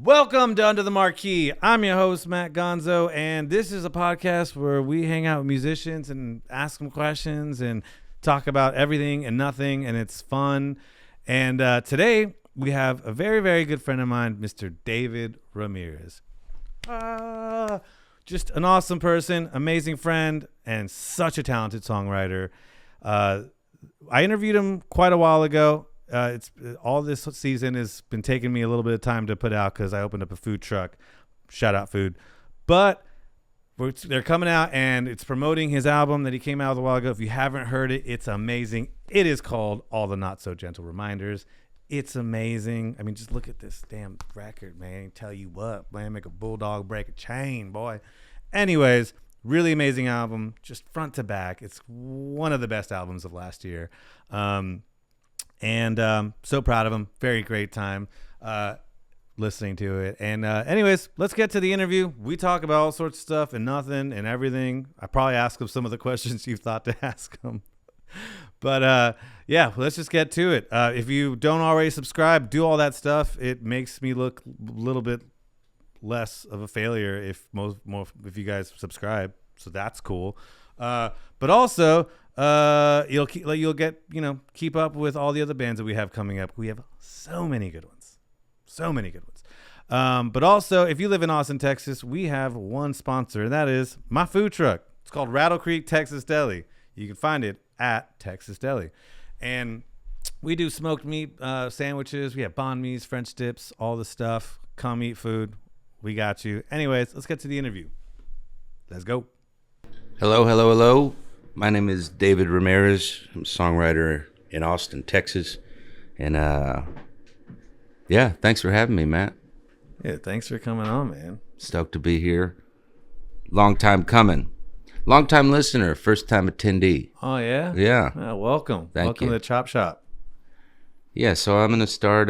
Welcome to Under the Marquee. I'm your host, Matt Gonzo, and this is a podcast where we hang out with musicians and ask them questions and talk about everything and nothing, and it's fun. And today, we have a very, very good friend of mine, Mr. David Ramirez. Just an awesome person, amazing friend, and such a talented songwriter. I interviewed him quite a while ago. It's all this season has been taking me a little bit of time to put out because I opened up a food truck. Shout out food. But they're coming out and it's promoting his album that he came out with a while ago. If you haven't heard it, it's amazing. It is called All the Not So Gentle Reminders. It's amazing. I mean, just look at this damn record, man. Tell you what, man, make a bulldog break a chain, boy. Anyways, really amazing album, just front to back. It's one of the best albums of last year. And so proud of him. Very great time listening to it. And anyways, let's get to the interview. We talk about all sorts of stuff and nothing and everything. I probably ask him some of the questions you thought to ask him. But yeah, let's just get to it. If you don't already subscribe, do all that stuff. It makes me look a little bit less of a failure if if you guys subscribe. So that's cool. But also, you'll get, keep up with all the other bands that we have coming up. We have so many good ones. But also, if you live in Austin, Texas, we have one sponsor, and that is my food truck. It's called Rattle Creek Texas Deli. You can find it at Texas Deli. And we do smoked meat sandwiches. We have banh mi's, French dips, all the stuff. Come eat food. We got you. Anyways, let's get to the interview. Let's go. Hello. My name is David Ramirez. I'm a songwriter in Austin, Texas. And yeah, thanks for having me, Matt. Yeah, thanks for coming on, man. Stoked to be here. Long time coming. Long time listener, first time attendee. Oh, yeah? Yeah. Welcome. Welcome to the Chop Shop. Yeah, so I'm gonna start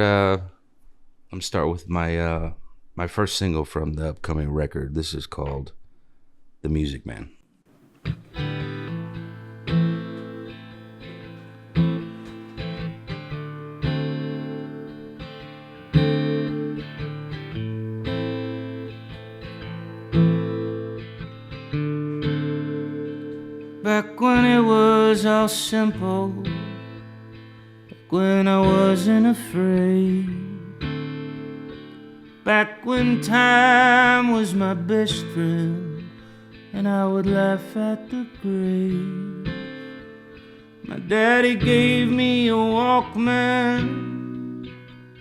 with my my first single from the upcoming record. This is called The Music Man. Back when it was all simple, back when I wasn't afraid, back when time was my best friend and I would laugh at the grave. My daddy gave me a Walkman,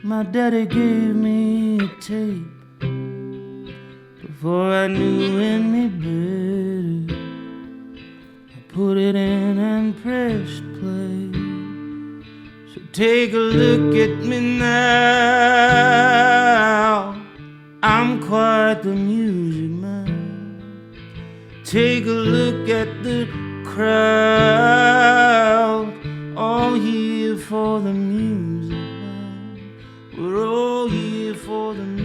my daddy gave me a tape. Before I knew any better, put it in and pressed play. So take a look at me now, I'm quite the music man. Take a look at the crowd, all here for the music man. We're all here for the music.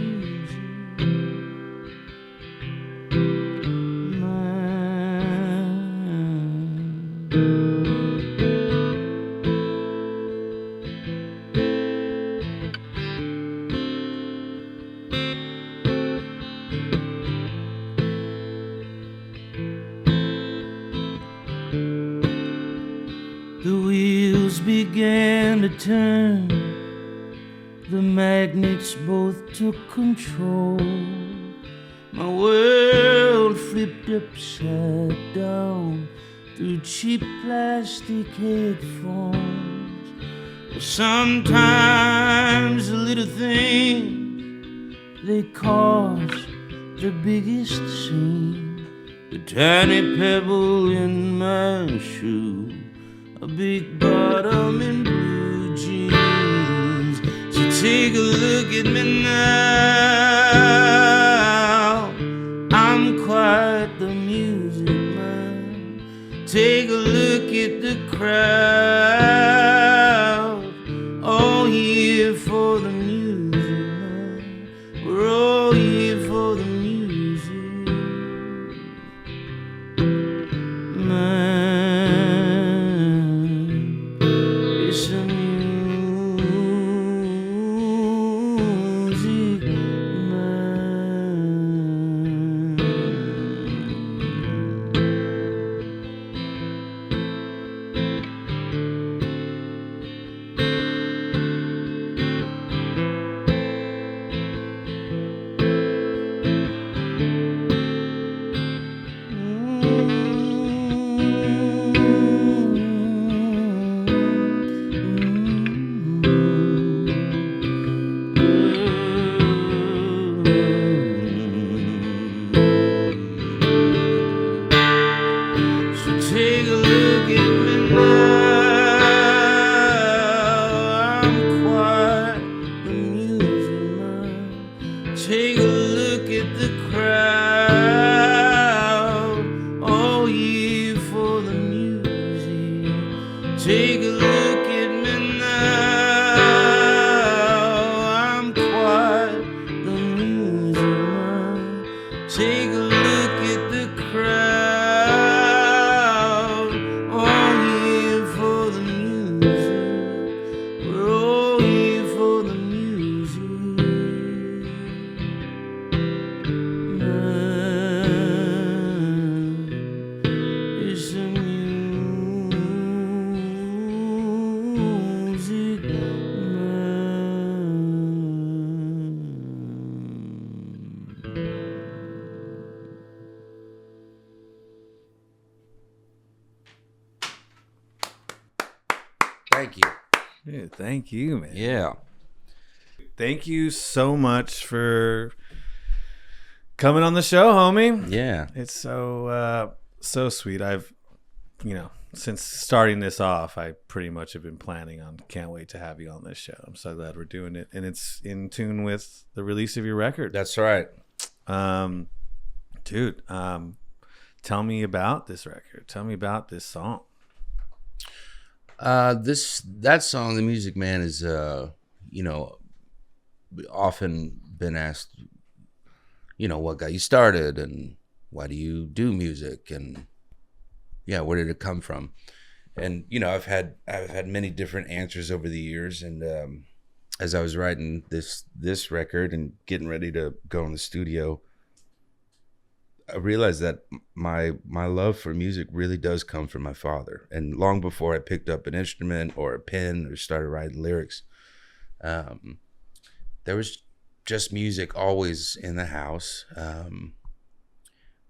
The wheels began to turn, the magnets both took control. My world flipped upside down through cheap plastic headphones. Well, sometimes the little things, they cause the biggest scene. The tiny pebble in my shoe, a big bottom in blue jeans. So take a look at me now, I'm quite the music man. Take a look at the crowd, all here for the music man. We're all here for the music man. It's a music Take a look at the crowd, all ye for the music. Take a look at me now, I'm quite the music man. Take a look at the crowd, all ye for the music. We're all here for the music. It's the music Thank you. Dude, thank you, man. Yeah. Thank you so much for coming on the show, homie. Yeah. It's so sweet. I've, since starting this off, I pretty much have been planning on, can't wait to have you on this show. I'm so glad we're doing it. And it's in tune with the release of your record. That's right. Dude, tell me about this record. Tell me about this song. That song, The Music Man, is often been asked, what got you started and why do you do music, and where did it come from? And I've had many different answers over the years, and as I was writing this record and getting ready to go in the studio, I realized that my love for music really does come from my father. And long before I picked up an instrument or a pen or started writing lyrics, there was just music always in the house.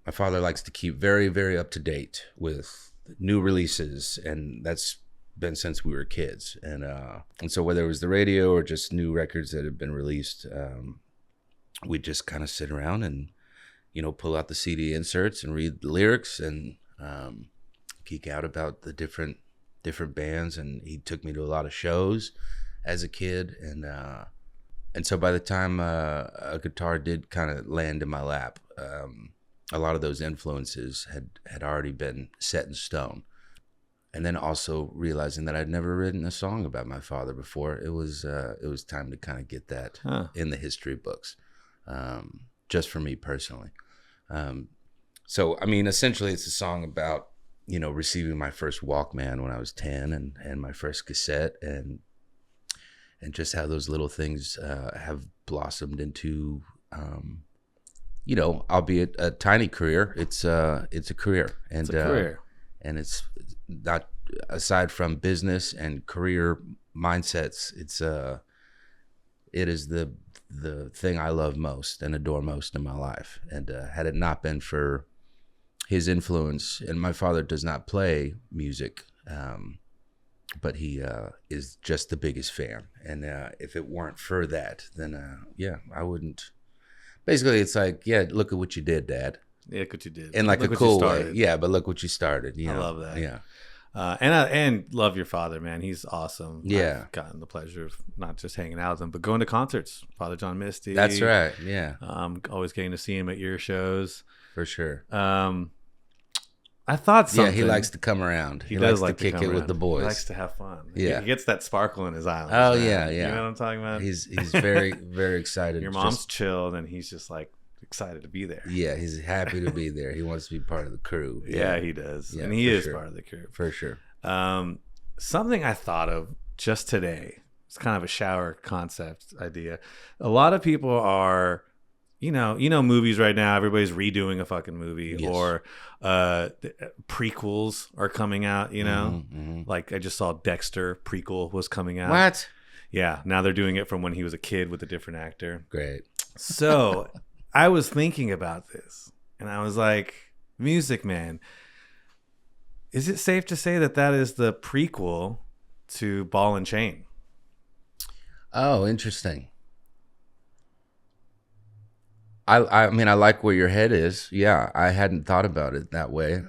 My father likes to keep very, very up to date with new releases, and that's been since we were kids. And so whether it was the radio or just new records that had been released, we'd just kind of sit around and pull out the CD inserts and read the lyrics and geek out about the different bands. And he took me to a lot of shows as a kid, and so by the time a guitar did kind of land in my lap, a lot of those influences had already been set in stone. And then also realizing that I'd never written a song about my father before, it was time to kind of get that in the history books, just for me personally. So, I mean, essentially it's a song about, receiving my first Walkman when I was 10 and my first cassette, and just how those little things have blossomed into, albeit a tiny career. It's a career. And It's a career. And it's not, aside from business and career mindsets, it is the thing I love most and adore most in my life. And had it not been for his influence, and my father does not play music, but he is just the biggest fan. And if it weren't for that, then I wouldn't. Basically, it's like, look at what you did, Dad. Yeah, look what you did. In like Look a what you cool way. started. Yeah, but look what you started. I love that. Yeah. And love your father, man. He's awesome. Yeah. I've gotten the pleasure of not just hanging out with him, but going to concerts. Father John Misty. That's right. Yeah. Always getting to see him at your shows. For sure. I thought something. Yeah, he likes to come around. He likes does like to kick come it around. with the boys. He likes to have fun. Yeah. He gets that sparkle in his eyes. Oh, man. yeah. You know what I'm talking about? He's very, very excited. Your mom's chilled, and he's just like excited to be there. Yeah, he's happy to be there. He wants to be part of the crew. Yeah, he does. Yeah, and he for is sure. part of the crew. For sure. Something I thought of just today. It's kind of a shower concept idea. A lot of people are, movies right now. Everybody's redoing a fucking movie, Yes. or prequels are coming out. Like I just saw Dexter prequel was coming out. What? Yeah, now they're doing it from when he was a kid with a different actor. Great. So I was thinking about this, and I was like, Music Man. Is it safe to say that is the prequel to Ball and Chain? Oh, interesting. I mean, I like where your head is. Yeah, I hadn't thought about it that way.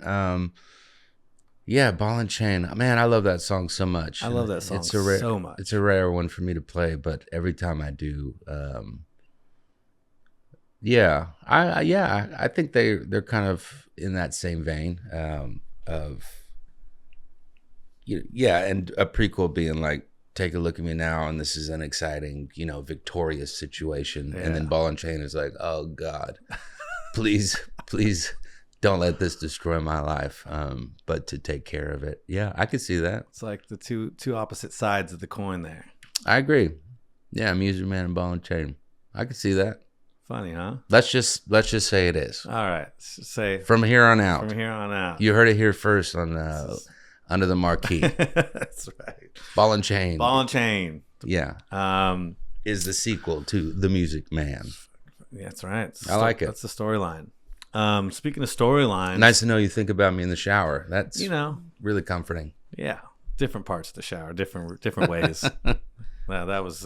Yeah, Ball and Chain. Man, I love that song so much. I love that song so much. It's a rare one for me to play, but every time I do, Yeah, I think they're kind of in that same vein of yeah, and a prequel being like, take a look at me now, and this is an exciting, victorious situation, and then Ball and Chain is like, oh God, please, please don't let this destroy my life, but to take care of it. Yeah, I could see that. It's like the two opposite sides of the coin there. I agree. Yeah, Music Man and Ball and Chain. I could see that. Funny, huh? Let's just say it is. All right. Say from here on out. From here on out. You heard it here first on Under the Marquee. That's right. Ball and Chain. Ball and Chain. Yeah. Is the sequel to The Music Man. Yeah, that's right. I like it. That's the storyline. Speaking of storylines. Nice to know you think about me in the shower. That's really comforting. Yeah. Different parts of the shower, different ways. Well, that was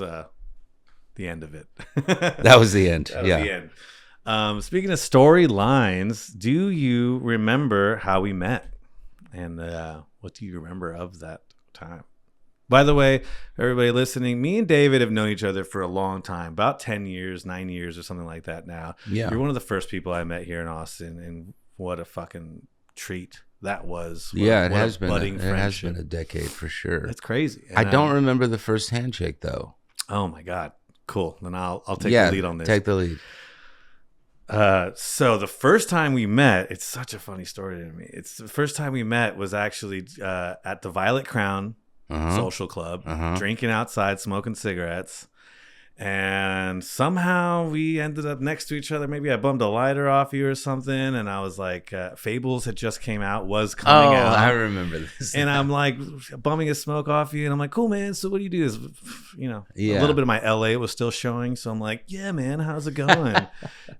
the end of it. That was the end. That was the end. Speaking of storylines, do you remember how we met? And what do you remember of that time? By the way, everybody listening, me and David have known each other for a long time, about 10 years, 9 years or something like that now. Yeah. You're one of the first people I met here in Austin, and what a fucking treat that was. It has been a decade for sure. That's crazy. And I don't remember the first handshake though. Oh my God. Cool. Then I'll take the lead on this. Take the lead. So the first time we met, it's such a funny story to me. It's the first time we met was actually at the Violet Crown Social Club, drinking outside, smoking cigarettes. And somehow we ended up next to each other. Maybe I bummed a lighter off you or something. And I was like, Fables had just came out, was coming out. I remember this. And I'm like bumming a smoke off you. And I'm like, cool, man. So what do you do? A little bit of my LA was still showing. So I'm like, yeah, man, how's it going?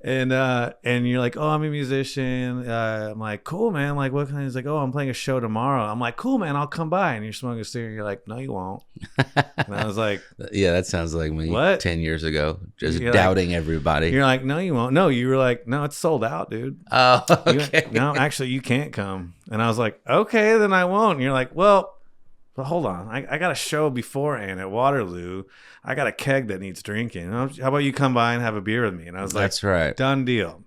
and you're like, oh, I'm a musician. I'm like, cool, man. Like, what kind of, he's like, oh, I'm playing a show tomorrow. I'm like, cool, man, I'll come by. And you're smoking a cigarette. You're like, no, you won't. And I was like, yeah, that sounds like me. What? 10 years ago, just doubting everybody. You're like, no, you won't. No, you were like, no, it's sold out, dude. Oh, okay. No, actually, you can't come. And I was like, okay, then I won't. And you're like, well, but hold on. I got a show beforehand at Waterloo. I got a keg that needs drinking. How about you come by and have a beer with me? And I was like, that's right. Done deal.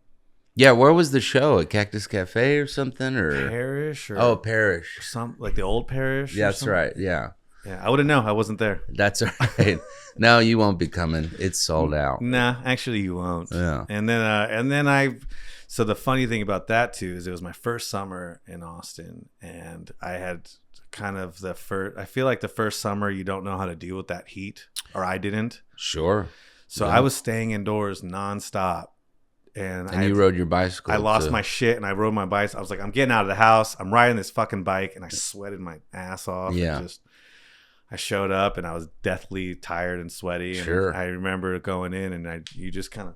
Yeah, where was the show? At Cactus Cafe or something? Or Parish? Or Parish. Some, like the old Parish? Yeah, that's right. Yeah. Yeah, I wouldn't know. I wasn't there. That's right. No, you won't be coming. It's sold out. Nah, actually, you won't. Yeah. And then so the funny thing about that too is it was my first summer in Austin, and I had kind of I feel like the first summer you don't know how to deal with that heat, or I didn't. Sure. So I was staying indoors nonstop. And you rode your bicycle. I lost my shit and I rode my bike. I was like, I'm getting out of the house. I'm riding this fucking bike, and I sweated my ass off. Yeah. And I showed up and I was deathly tired and sweaty. And sure. I remember going in and you just kind of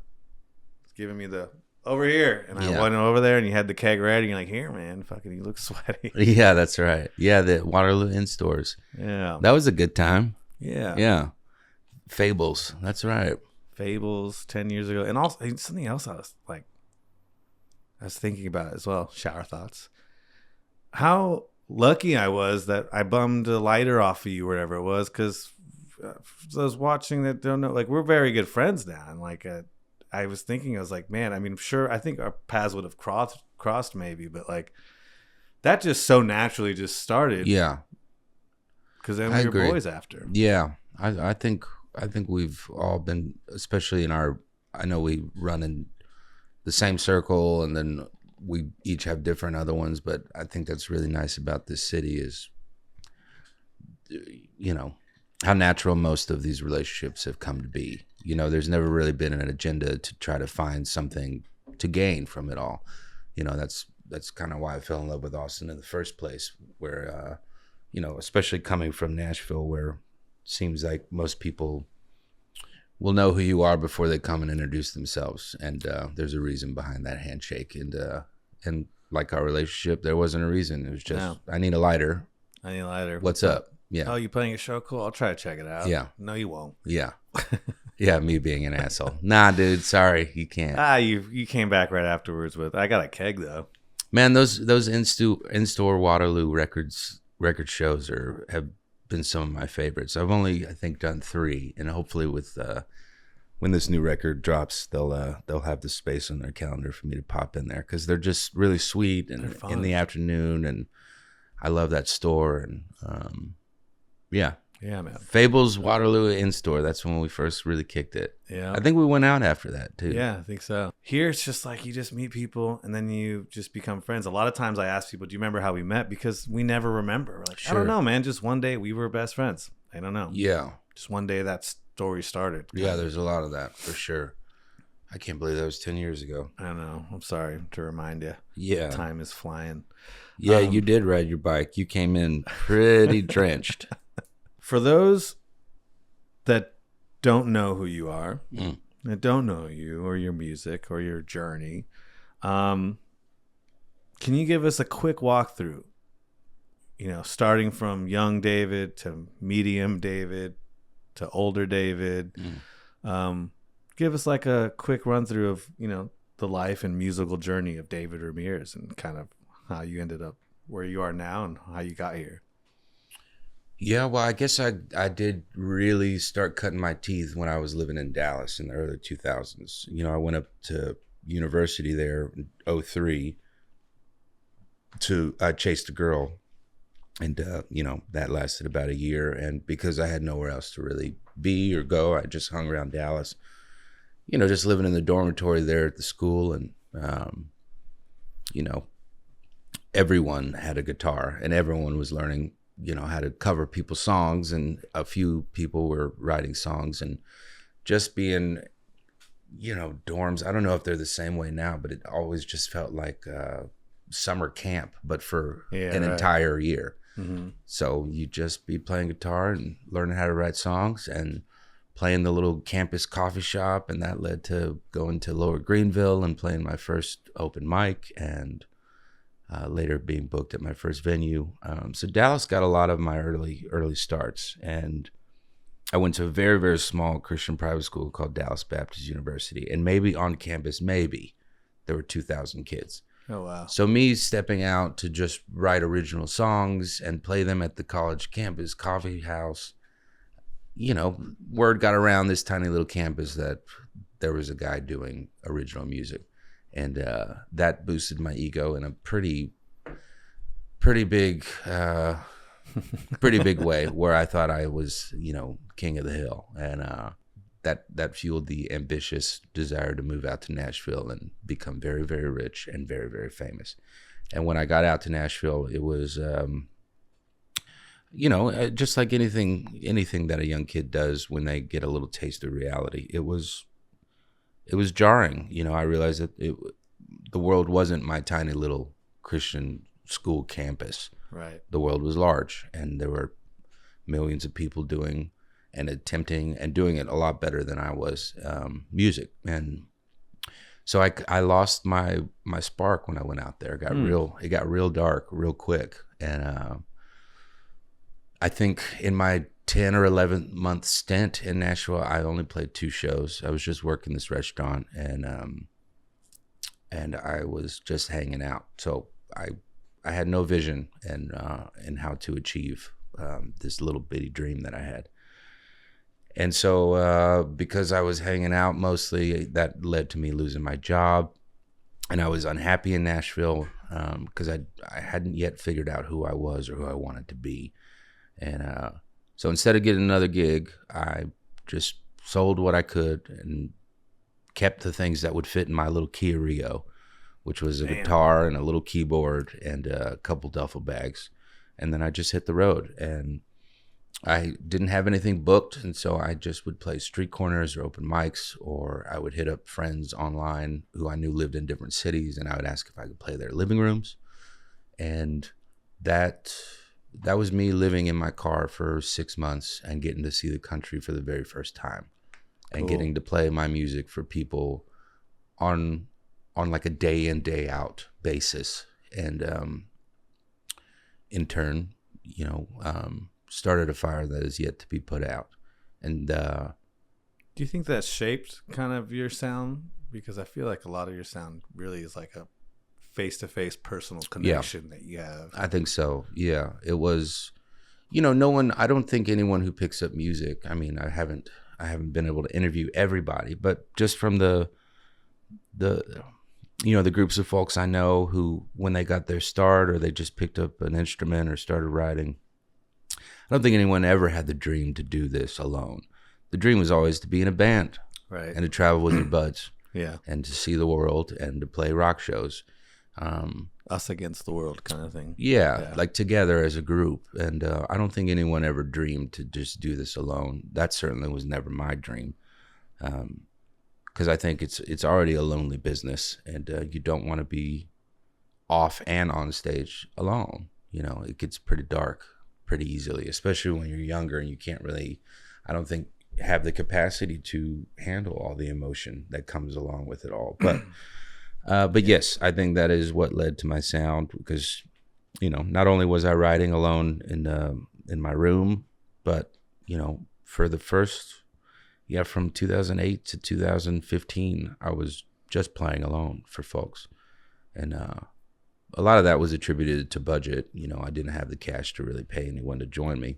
giving me the over here. And I went over there and you had the keg ready. And you're like, here, man, fucking, you look sweaty. Yeah, that's right. Yeah, the Waterloo in stores. Yeah. That was a good time. Yeah. Yeah. Fables. That's right. Fables 10 years ago. And also something else I was thinking about as well. Shower thoughts. How lucky I was that I bummed a lighter off of you, whatever it was, because those watching that don't know, like, we're very good friends now. And like, I was thinking, I was like, man, I mean, sure, I think our paths would have crossed maybe, but like, that just so naturally just started. Yeah. Because then we were boys after. Yeah. I think we've all been, especially I know we run in the same circle, and then we each have different other ones, but I think that's really nice about this city is, how natural most of these relationships have come to be. There's never really been an agenda to try to find something to gain from it all. That's kind of why I fell in love with Austin in the first place, where, especially coming from Nashville, where it seems like most people will know who you are before they come and introduce themselves. And there's a reason behind that handshake. And like our relationship, there wasn't a reason. It was just, I need a lighter. What's up? Yeah. Oh, you playing a show? Cool. I'll try to check it out. Yeah. No, you won't. Yeah. Yeah, me being an asshole. Nah, dude, sorry, you can't. You came back right afterwards with, I got a keg though. Man, those in-store Waterloo record shows have been some of my favorites. I've only, I think, done 3, and hopefully with when this new record drops, they'll have the space on their calendar for me to pop in there, because they're just really sweet and in the afternoon, and I love that store. And yeah, man. Fables Waterloo in store. That's when we first really kicked it. Yeah, I think we went out after that too. Yeah, I think so. Here it's just like you just meet people and then you just become friends. A lot of times I ask people, "Do you remember how we met?" Because we never remember. We're like, I don't know, man. Just one day we were best friends. I don't know. Yeah. Just one day that story started. Yeah, there's a lot of that for sure. I can't believe that was 10 years ago. I know. I'm sorry to remind you. Yeah. Time is flying. Yeah, you did ride your bike. You came in pretty drenched. For those that don't know who you are, that don't know you or your music or your journey, can you give us a quick walkthrough? You know, starting from young David to medium David to older David. Give us like a quick run through of, you know, the life and musical journey of David Ramirez and kind of how you ended up where you are now and how you got here. Yeah, well, I guess I did really start cutting my teeth when I was living in Dallas in the early 2000s. You know, I went up to university there in 2003 I chased a girl. And, you know, that lasted about a year. And because I had nowhere else to really be or go, I just hung around Dallas, you know, just living in the dormitory there at the school. And, you know, everyone had a guitar and everyone was learning, you know, how to cover people's songs. And a few people were writing songs, and just being, you know, dorms. I don't know if they're the same way now, but it always just felt like summer camp, but for an entire year. Mm-hmm. So you just be playing guitar and learning how to write songs and playing the little campus coffee shop. And that led to going to Lower Greenville and playing my first open mic, and later being booked at my first venue. So Dallas got a lot of my early starts. And I went to a very, very small Christian private school called Dallas Baptist University. And maybe on campus, there were 2,000 kids. Oh, wow. So me stepping out to just write original songs and play them at the college campus coffee house, you know, word got around this tiny little campus that there was a guy doing original music. And that boosted my ego in a pretty big way, where I thought I was, you know, king of the hill. And that fueled the ambitious desire to move out to Nashville and become very, very rich and very, very famous. And when I got out to Nashville, it was, you know, just like anything that a young kid does when they get a little taste of reality. It was jarring. You know, I realized that the world wasn't my tiny little Christian school campus. Right. The world was large, and there were millions of people doing and attempting and doing it a lot better than I was, music. And so I lost my spark when I went out there. It got real dark real quick. And I think in my 10 or 11 month stint in Nashville, I only played 2 shows. I was just working this restaurant, and I was just hanging out. So I had no vision in how to achieve this little bitty dream that I had. And so because I was hanging out mostly, that led to me losing my job. And I was unhappy in Nashville because I hadn't yet figured out who I was or who I wanted to be. And so instead of getting another gig, I just sold what I could and kept the things that would fit in my little Kia Rio, which was a guitar and a little keyboard and a couple duffel bags. And then I just hit the road, and I didn't have anything booked. And so I just would play street corners or open mics, or I would hit up friends online who I knew lived in different cities, and I would ask if I could play their living rooms. And that was me living in my car for 6 months and getting to see the country for the very first time, and getting to play my music for people on like a day in, day out basis. And in turn, you know, started a fire that is yet to be put out. And do you think that shaped kind of your sound? Because I feel like a lot of your sound really is like a face-to-face personal connection that you have. I think so. Yeah, it was, you know, I don't think anyone who picks up music, I mean, I haven't I haven't been able to interview everybody, but just from the the groups of folks I know who, when they got their start or they just picked up an instrument or started writing, I don't think anyone ever had the dream to do this alone. The dream was always to be in a band, Right. and to travel with your buds, Yeah. and to see the world and to play rock shows. Us against the world kind of thing. Yeah, like together as a group. And I don't think anyone ever dreamed to just do this alone. That certainly was never my dream. Because I think it's already a lonely business, and you don't want to be off and on stage alone. It gets pretty dark pretty easily, especially when you're younger and you can't really, I don't think, have the capacity to handle all the emotion that comes along with it all. But yes, I think that is what led to my sound, because not only was I writing alone in my room, but for the first from 2008 to 2015, I was just playing alone for folks, and a lot of that was attributed to budget. I didn't have the cash to really pay anyone to join me,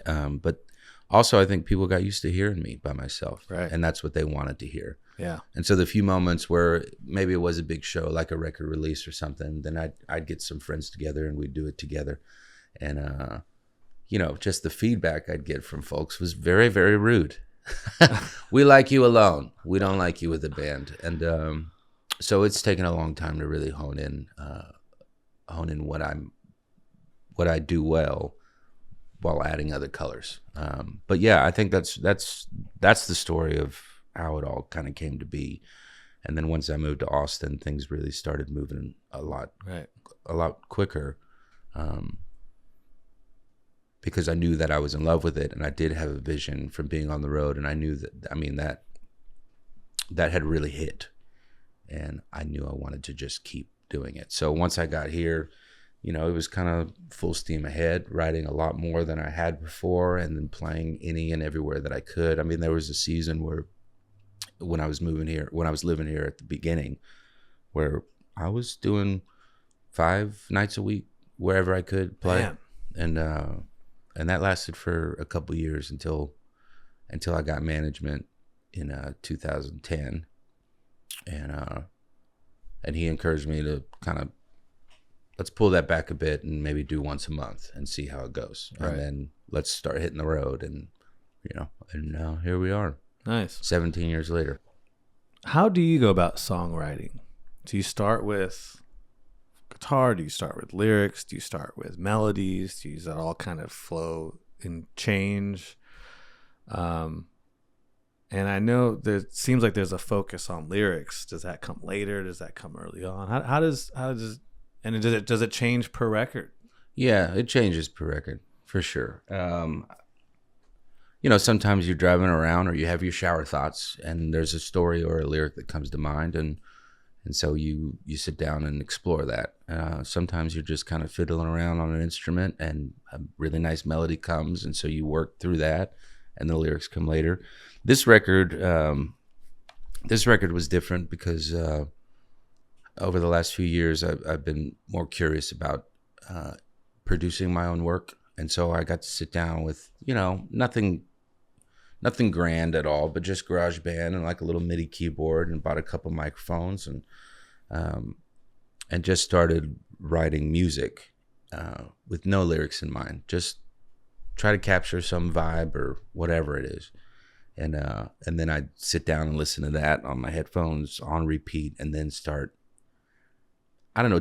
but also I think people got used to hearing me by myself, right? And that's what they wanted to hear. Yeah. And so the few moments where maybe it was a big show, like a record release or something, then I'd get some friends together and we'd do it together. And, just the feedback I'd get from folks was very, very rude. We like you alone. We don't like you with a band. And so it's taken a long time to really hone in what I do well, while adding other colors. But yeah, I think that's the story of how it all kind of came to be. And then once I moved to Austin, things really started moving a lot quicker, because I knew that I was in love with it, and I did have a vision from being on the road, and I knew that had really hit, and I knew I wanted to just keep doing it. So once I got here, it was kind of full steam ahead, writing a lot more than I had before, and then playing any and everywhere that I could. I mean, there was a season where when I was living here at the beginning, where I was doing 5 nights a week wherever I could play. Man. And that lasted for a couple of years until I got management in 2010, and he encouraged me to kind of, let's pull that back a bit and maybe do once a month and see how it goes. Right. And then let's start hitting the road, and and here we are. Nice. 17 years later. How do you go about songwriting? Do you start with guitar? Do you start with lyrics? Do you start with melodies? Do you use that all kind of flow and change? And I know there seems like there's a focus on lyrics. Does that come later? Does that come early on? How does and does it change per record? Yeah, it changes per record for sure. Sometimes you're driving around or you have your shower thoughts, and there's a story or a lyric that comes to mind, and so you sit down and explore that. Sometimes you're just kind of fiddling around on an instrument, and a really nice melody comes, and so you work through that, and the lyrics come later. This record was different because over the last few years, I've been more curious about producing my own work, and so I got to sit down with nothing grand at all, but just GarageBand and like a little MIDI keyboard, and bought a couple microphones, and just started writing music with no lyrics in mind. Just try to capture some vibe or whatever it is, and then I'd sit down and listen to that on my headphones on repeat, and then start,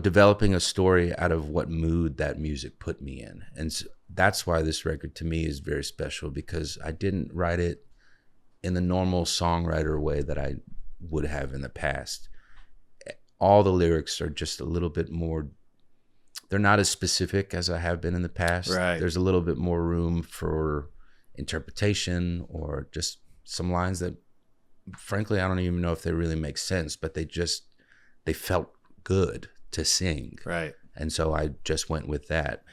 developing a story out of what mood that music put me in. And so that's why this record to me is very special, because I didn't write it in the normal songwriter way that I would have in the past. All the lyrics are just a little bit more, they're not as specific as I have been in the past. Right. There's a little bit more room for interpretation, or just some lines that, frankly, I don't even know if they really make sense, but they felt good to sing. Right. And so I just went with that.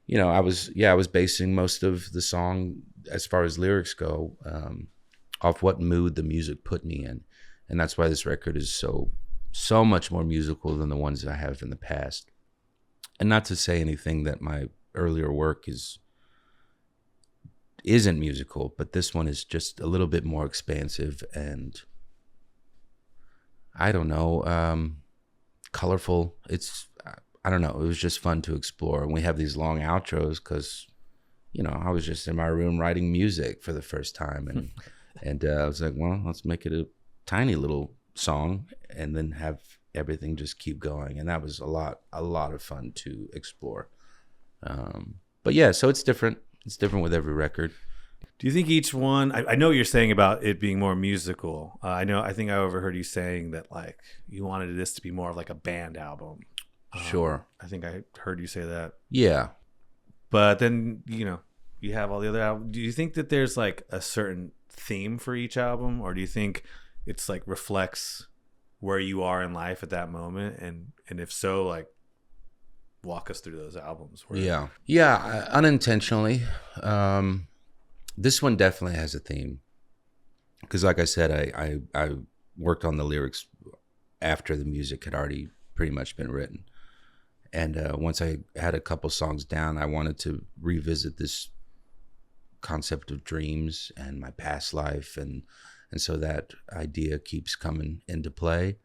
I was basing most of the song, as far as lyrics go, off what mood the music put me in. And that's why this record is so much more musical than the ones I have in the past. And not to say anything that my earlier work isn't musical, but this one is just a little bit more expansive and I don't know, colorful. I don't know. It was just fun to explore. And we have these long outros because, I was just in my room writing music for the first time. And I was like, well, let's make it a tiny little song and then have everything just keep going. And that was a lot of fun to explore. But yeah, so it's different. It's different with every record. Do you think each one? I know you're saying about it being more musical. I think I overheard you saying that like you wanted this to be more of like a band album. Sure. I think I heard you say that. Yeah. But then you have all the other albums. Do you think that there's like a certain theme for each album, or do you think it's like reflects where you are in life at that moment? And if so, like walk us through those albums. Yeah. Unintentionally. This one definitely has a theme because, like I said, I worked on the lyrics after the music had already pretty much been written, and once I had a couple songs down, I wanted to revisit this concept of dreams and my past life, and so that idea keeps coming into play.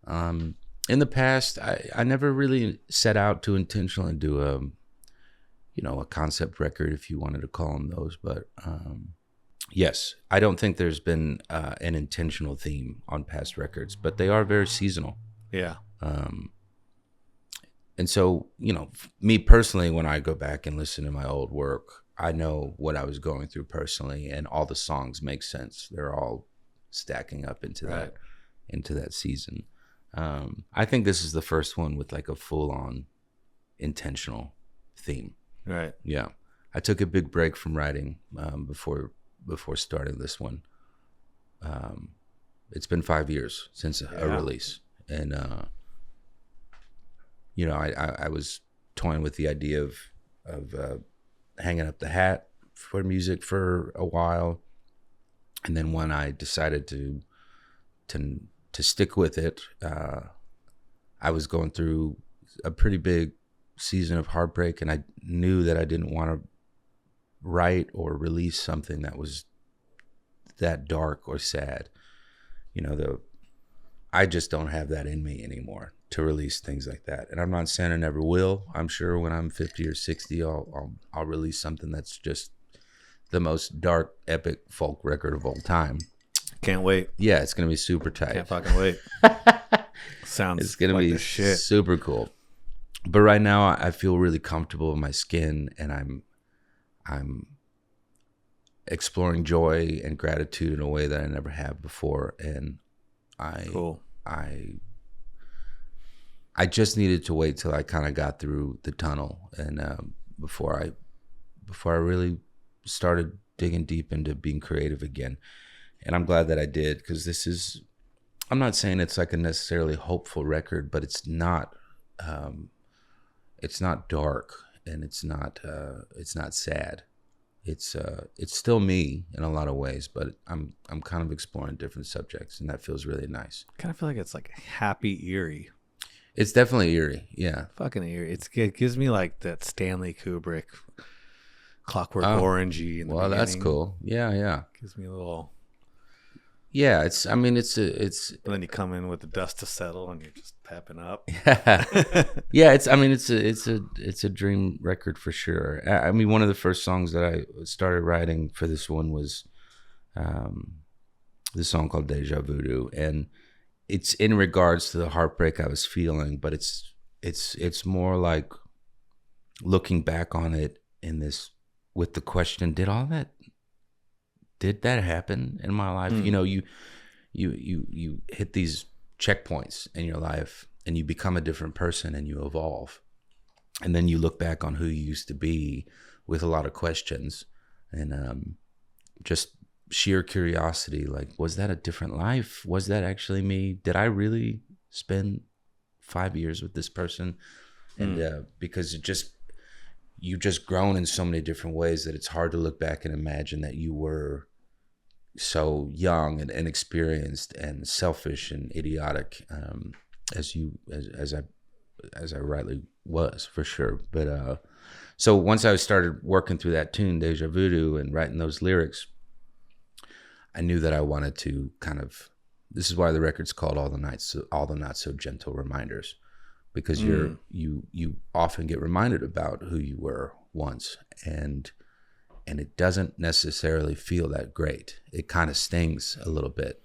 In the past, I never really set out to intentionally do a concept record, if you wanted to call them those. But yes, I don't think there's been an intentional theme on past records, but they are very seasonal. Yeah. And so, me personally, when I go back and listen to my old work, I know what I was going through personally, and all the songs make sense. They're all stacking up into that season. I think this is the first one with like a full-on intentional theme. Right. Yeah. I took a big break from writing before starting this one. It's been 5 years since a release. And, I was toying with the idea of hanging up the hat for music for a while. And then when I decided to stick with it, I was going through a pretty big season of heartbreak, and I knew that I didn't want to write or release something that was that dark or sad. I just don't have that in me anymore to release things like that. And I'm not saying I never will. I'm sure when I'm 50 or 60, I'll release something that's just the most dark, epic folk record of all time. Can't wait. Yeah, it's gonna be super tight. Can't fucking wait. Sounds it's gonna like be the shit. Super cool. But right now, I feel really comfortable in my skin, and I'm exploring joy and gratitude in a way that I never have before. And I just needed to wait till I kind of got through the tunnel, and before I really started digging deep into being creative again. And I'm glad that I did, because I'm not saying it's like a necessarily hopeful record, but it's not dark, and it's not sad. It's still me in a lot of ways, but I'm kind of exploring different subjects, and that feels really nice. I kind of feel like it's like happy eerie. It's definitely eerie, yeah. Fucking eerie. It gives me like that Stanley Kubrick Clockwork Orangey. Well, that's cool. Yeah. Gives me a little. Yeah, it's. And then you come in with the dust to settle, and you're just pepping up. Yeah, it's a dream record for sure. I mean, one of the first songs that I started writing for this one was this song called Deja Voodoo, and it's in regards to the heartbreak I was feeling, but it's more like looking back on it with the question, did that happen in my life? You hit these checkpoints in your life, and you become a different person, and you evolve, and then you look back on who you used to be with a lot of questions, and just sheer curiosity, like, was that a different life? Was that actually me? Did I really spend 5 years with this person? And because you've just grown in so many different ways that it's hard to look back and imagine that you were so young and inexperienced and selfish and idiotic as I as I rightly was, for sure. But so once I started working through that tune, Deja Voodoo, and writing those lyrics, I knew that I wanted to kind of. This is why the record's called All the Not So Gentle Reminders, because you often get reminded about who you were once, and it doesn't necessarily feel that great. It kind of stings a little bit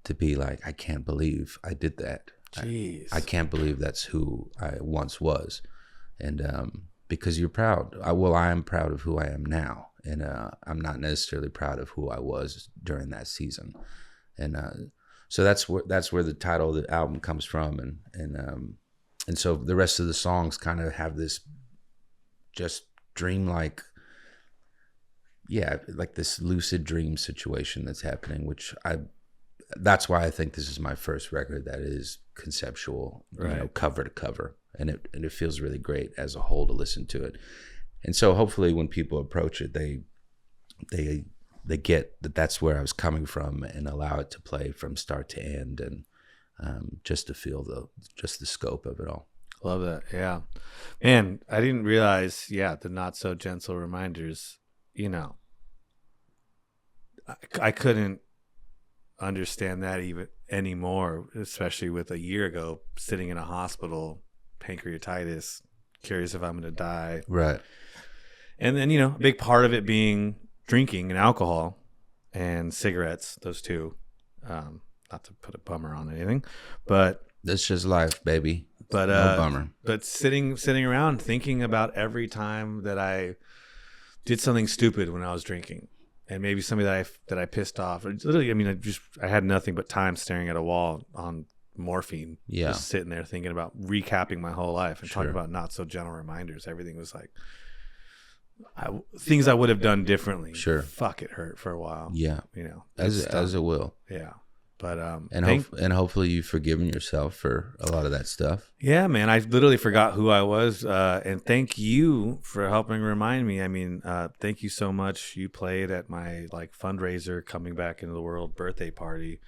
to be like, I can't believe I did that. Jeez. I can't believe that's who I once was. And because you're proud. I am proud of who I am now. And I'm not necessarily proud of who I was during that season. And so that's where the title of the album comes from. And so the rest of the songs kind of have this just dreamlike, like this lucid dream situation that's happening, that's why I think this is my first record that is conceptual, right, cover to cover, and it feels really great as a whole to listen to it. And so hopefully when people approach it, they get that that's where I was coming from, and allow it to play from start to end, and just to feel the scope of it all. Love that. Yeah, man, I didn't realize. Yeah, the Not So Gentle Reminders. I couldn't understand that even anymore, especially with a year ago sitting in a hospital, pancreatitis, curious if I'm going to die. Right. And then, a big part of it being drinking and alcohol and cigarettes, those two. Not to put a bummer on anything, but that's just life, baby. But no bummer. But sitting around thinking about every time that I did something stupid when I was drinking. And maybe somebody that I pissed off. Literally, I had nothing but time staring at a wall on morphine. Yeah. Just sitting there thinking about recapping my whole life and talking about not so gentle reminders. Everything was like things I would have done differently. Sure. Fuck, it hurt for a while. Yeah. As it will. Yeah. But and hopefully you've forgiven yourself for a lot of that stuff. Yeah, man, I literally forgot who I was, and thank you for helping remind me. Thank you so much. You played at my fundraiser Coming Back into the World birthday party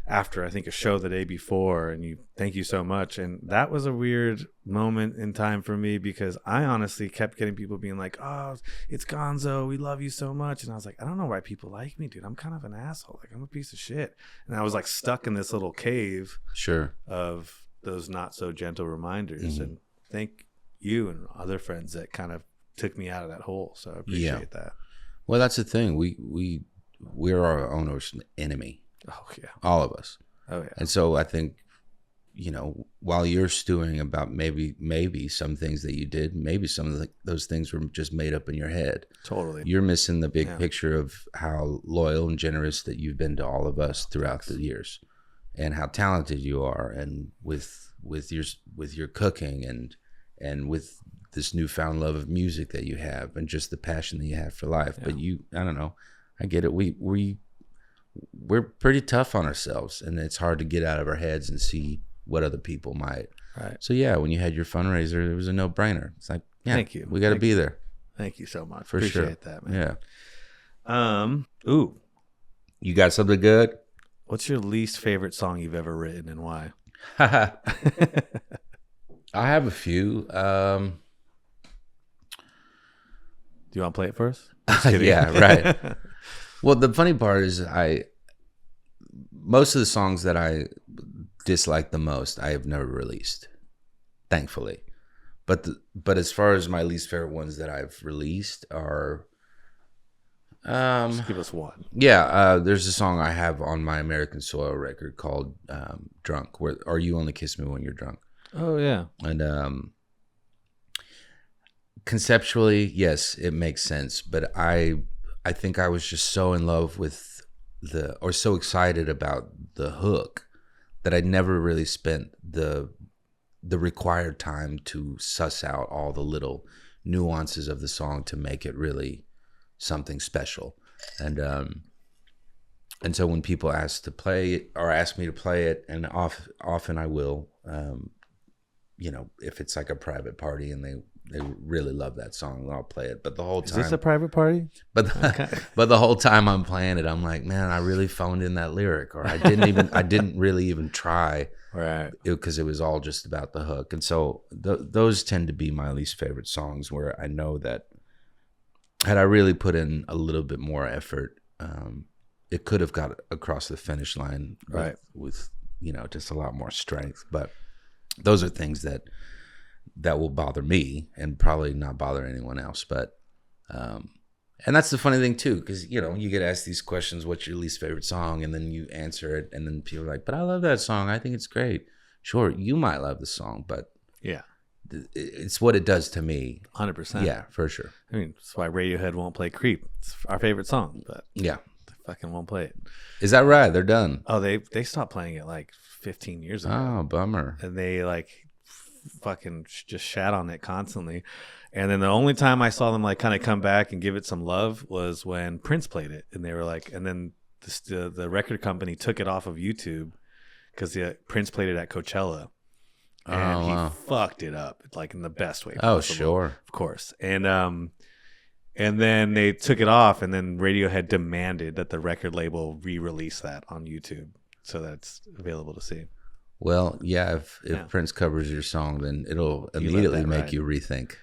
after I think a show the day before, and thank you so much. And that was a weird moment in time for me, because I honestly kept getting people being like, "Oh, it's Gonzo, we love you so much," and I was like, I don't know why people like me, dude. I'm kind of an asshole. I'm a piece of shit. And I was stuck in this little cave, sure, of those not so gentle reminders. Mm-hmm. And thank you and other friends that kind of took me out of that hole. So I appreciate that. Well, that's the thing. We're our own worst enemy. Oh yeah, all of us. Oh yeah. And so I think, while you're stewing about maybe some things that you did, maybe some of those things were just made up in your head. Totally. You're missing the big picture of how loyal and generous that you've been to all of us throughout the years, and how talented you are, and with your cooking and with this newfound love of music that you have, and just the passion that you have for life. Yeah. But I don't know. I get it. We're pretty tough on ourselves, and it's hard to get out of our heads and see what other people might. Right. So when you had your fundraiser, it was a no-brainer. It's like, thank you. We got to be there. Thank you so much. For Appreciate sure. that, man. Yeah. Ooh. You got something good? What's your least favorite song you've ever written, and why? I have a few. Do you want to play it first? Yeah, right. Well, the funny part is most of the songs that I dislike the most, I have never released, thankfully. But as far as my least favorite ones that I've released are, just give us one. Yeah, there's a song I have on my American Soil record called "Drunk," or "You Only Kiss Me When You're Drunk." Oh yeah. And conceptually, yes, it makes sense, but I think I was just so in love with so excited about the hook that I never really spent the required time to suss out all the little nuances of the song to make it really something special. And so when people ask to play it, or ask me to play it, and often I will, if it's like a private party and they really love that song. I'll play it, but the whole time, Is this a private party? but but the whole time I'm playing it, I'm like, man, I really phoned in that lyric, or I didn't really even try, Right. because it was all just about the hook. And so those tend to be my least favorite songs, where I know that had I really put in a little bit more effort, it could have got across the finish line, Right. with just a lot more strength. But those are things that will bother me and probably not bother anyone else. But and that's the funny thing too, because you get asked these questions, what's your least favorite song, and then you answer it, and then people are like, but I love that song, I think it's great. Sure, you might love the song, but Yeah. it's what it does to me. 100%. Yeah, for sure. I mean, that's why Radiohead won't play Creep. It's our favorite song, but Yeah. they fucking won't play it. Is that right? They're done. Oh, they stopped playing it like 15 years ago. Oh, bummer. And they like fucking just shat on it constantly. And then the only time I saw them like kind of come back and give it some love was when Prince played it, and they were like, and then the record company took it off of YouTube because Prince played it at Coachella, and he fucked it up like in the best way possible. Oh, sure, of course. And then they took it off, and then Radiohead demanded that the record label re-release that on YouTube so that's available to see. Well, yeah, if Prince covers your song, then it'll immediately make you rethink.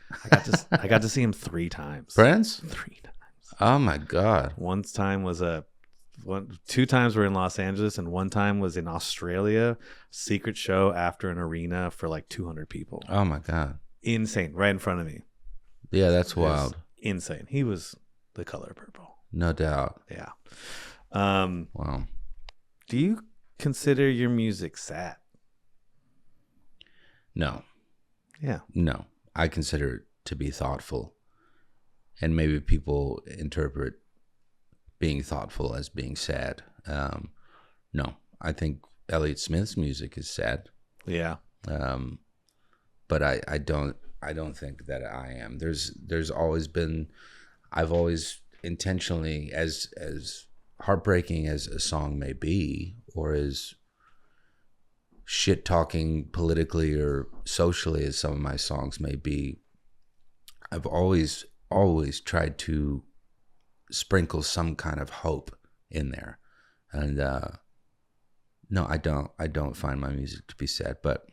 I got to see him 3 times. Prince? 3 times. Oh my God. One time was 2 times were in Los Angeles, and 1 time was in Australia. Secret show after an arena for like 200 people. Oh my God. Insane. Right in front of me. Yeah, that's wild. Insane. He was the color purple. No doubt. Yeah. Wow. Do you consider your music sad? No. Yeah. No. I consider it to be thoughtful. And maybe people interpret being thoughtful as being sad. No. I think Elliott Smith's music is sad. Yeah. But I don't think that I am. There's always been, I've always intentionally, as heartbreaking as a song may be, or as shit talking politically or socially as some of my songs may be, I've always tried to sprinkle some kind of hope in there. And no, I don't find my music to be sad, but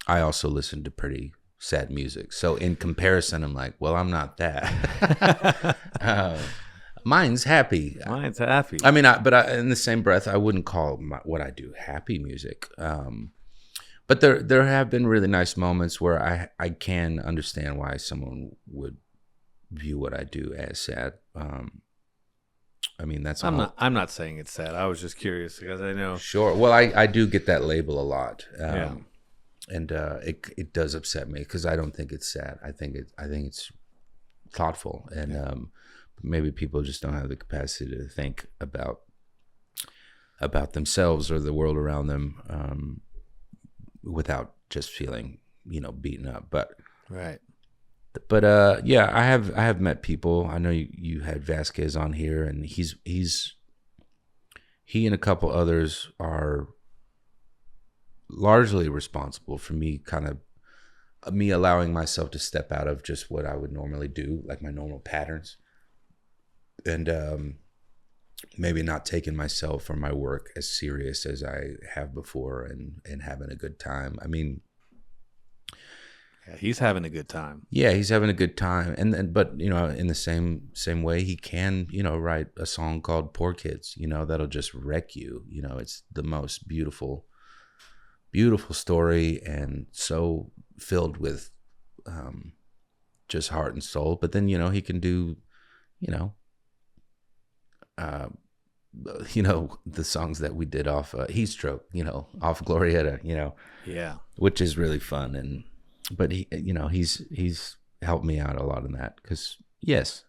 I also listen to pretty sad music. So in comparison, I'm like, well, I'm not that. Mine's happy. Mine's happy. I mean, but in the same breath, I wouldn't call what I do happy music. But there have been really nice moments where I can understand why someone would view what I do as sad. I mean, that's I'm not saying it's sad. I was just curious because I know. Sure. Well, I do get that label a lot. Yeah. And it does upset me because I don't think it's sad. I think it's thoughtful, and maybe people just don't have the capacity to think about themselves or the world around them without just feeling beaten up. But right. But yeah, I have met people. I know you had Vasquez on here, and he and a couple others are largely responsible for me allowing myself to step out of just what I would normally do, like my normal patterns, and maybe not taking myself or my work as serious as I have before, and having a good time. I mean, yeah, he's having a good time. Yeah, he's having a good time, but in the same way, he can write a song called "Poor Kids," that'll just wreck you. It's the most beautiful story, and so filled with just heart and soul. But then he can do the songs that we did off Heat Stroke, off Glorietta, yeah, which is really fun. But he's helped me out a lot in that, because yes,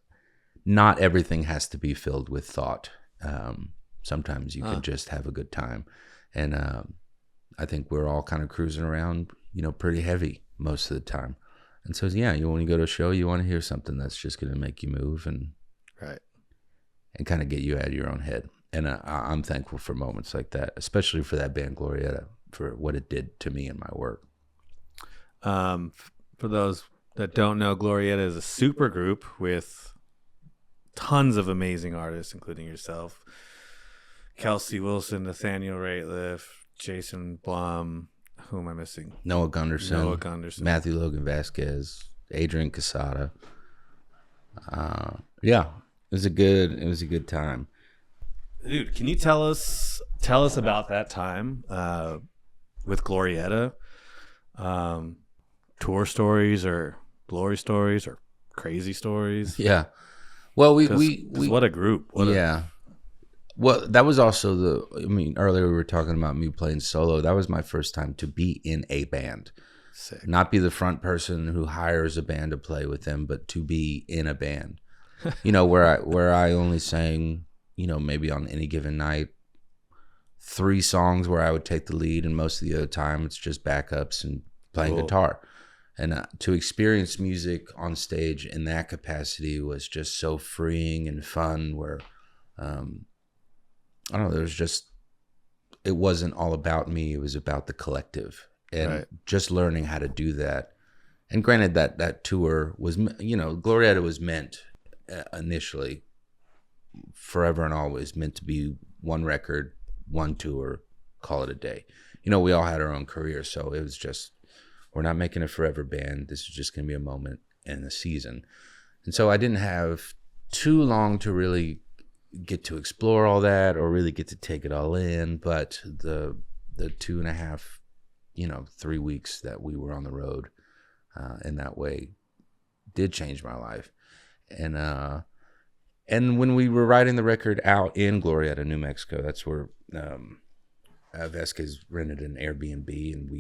not everything has to be filled with thought. Sometimes you can just have a good time, and I think we're all kind of cruising around, pretty heavy most of the time. And so yeah, when you go to a show, you want to hear something that's just going to make you move and right, and kind of get you out of your own head. And I'm thankful for moments like that, especially for that band Glorietta, for what it did to me and my work. For those that don't know, Glorietta is a super group with tons of amazing artists, including yourself, Kelsey Wilson, Nathaniel Rateliff, Jason Blum. Who am I missing? Noah Gunderson, Matthew Logan Vasquez, Adrian Casada. Yeah, it was a good time. Dude, can you tell us about that time with Glorietta? Tour stories or glory stories or crazy stories? Yeah. Well, we what a group. Well, that was also earlier we were talking about me playing solo. That was my first time to be in a band. Sick. Not be the front person who hires a band to play with them, but to be in a band. Where I only sang, maybe on any given night, 3 songs where I would take the lead, and most of the other time it's just backups and playing guitar. And to experience music on stage in that capacity was just so freeing and fun, where I don't know, it wasn't all about me, it was about the collective, and just learning how to do that. And granted that tour was, Glorietta was meant initially, forever and always, meant to be one record, one tour, call it a day. We all had our own careers, so it was just, we're not making a forever band. This is just going to be a moment in the season. And so I didn't have too long to really get to explore all that or really get to take it all in. But the 2.5, 3 weeks that we were on the road in that way did change my life. And when we were writing the record out in Glorietta, New Mexico, that's where Vasquez rented an Airbnb, and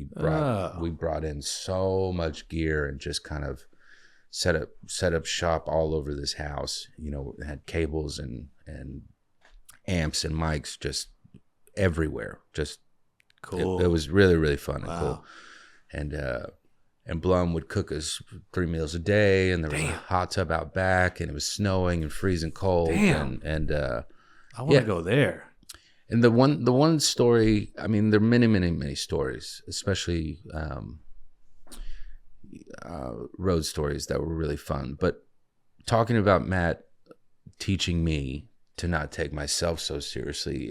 we brought in so much gear and just kind of set up shop all over this house. It had cables and amps and mics just everywhere. Just cool. It was really, really fun and cool. And Blum would cook us 3 meals a day, and there was a hot tub out back, and it was snowing and freezing cold. Damn. And I want to go there. And the one story, there are many, many, many stories, especially road stories that were really fun. But talking about Matt teaching me to not take myself so seriously,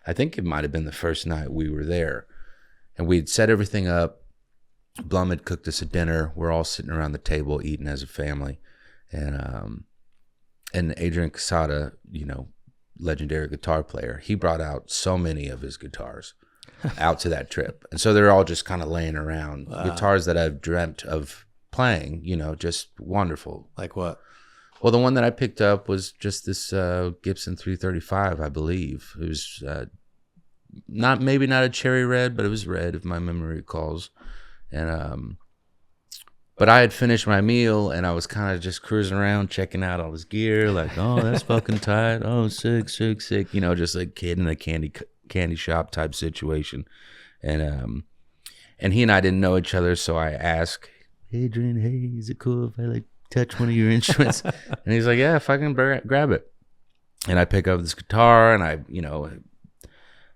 I think it might have been the first night we were there, and we'd set everything up. Blum had cooked us a dinner. We're all sitting around the table eating as a family, and Adrian Casada, legendary guitar player, he brought out so many of his guitars out to that trip, and so they're all just kind of laying around. Guitars that I've dreamt of playing, just wonderful. Like what? Well, the one that I picked up was just this Gibson 335, I believe. It was not a cherry red, but it was red, if my memory recalls. And but I had finished my meal, and I was kind of just cruising around, checking out all his gear, like, oh, that's fucking tight. Oh, sick, just like kid in a candy shop type situation. And he and I didn't know each other, so I asked Adrian, hey, is it cool if I touch one of your instruments? And he's like, yeah, if I can grab it. And I pick up this guitar, and I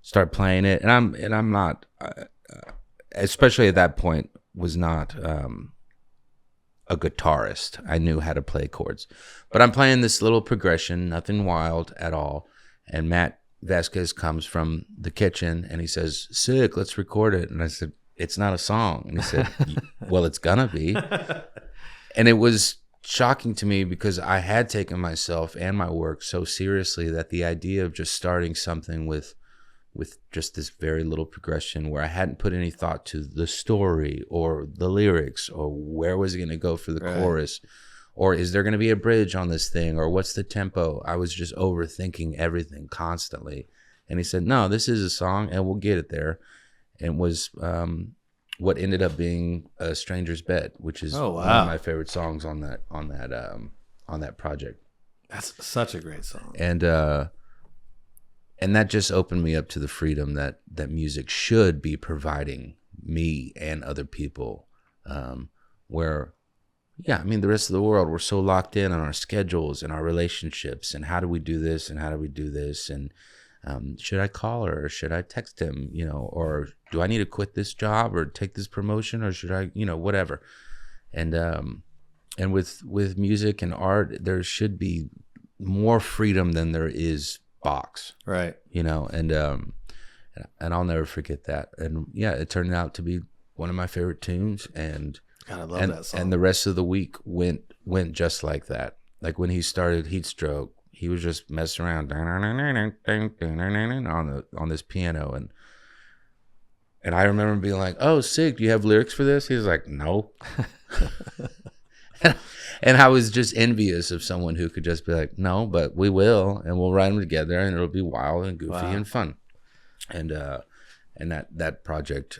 start playing it, and I'm not especially at that point, was not a guitarist. I knew how to play chords, but I'm playing this little progression, nothing wild at all. And Matt Vasquez comes from the kitchen, and he says, sick, let's record it. And I said, it's not a song. And he said, well, it's gonna be. And it was shocking to me, because I had taken myself and my work so seriously that the idea of just starting something with just this very little progression, where I hadn't put any thought to the story or the lyrics, or where was it going to go for the chorus, or is there going to be a bridge on this thing, or what's the tempo? I was just overthinking everything constantly. And he said, no, this is a song, and we'll get it there. And it was what ended up being A Stranger's Bed, which is one of my favorite songs on that project. That's such a great song. And that just opened me up to the freedom that music should be providing me and other people, where, the rest of the world, we're so locked in on our schedules and our relationships, and how do we do this, and how do we do this, and should I call her, or should I text him, or do I need to quit this job or take this promotion, or should I, whatever. and with music and art, there should be more freedom than there is box, Right. you know, and I'll never forget that. And yeah, it turned out to be one of my favorite tunes, and God, I love that song. And the rest of the week went just like that. Like when he started Heat Stroke, he was just messing around on this piano, and I remember being like, "Oh, sick! Do you have lyrics for this?" He was like, "No." And I was just envious of someone who could just be like, "No, but we will, and we'll write them together, and it'll be wild and goofy and fun." And that project,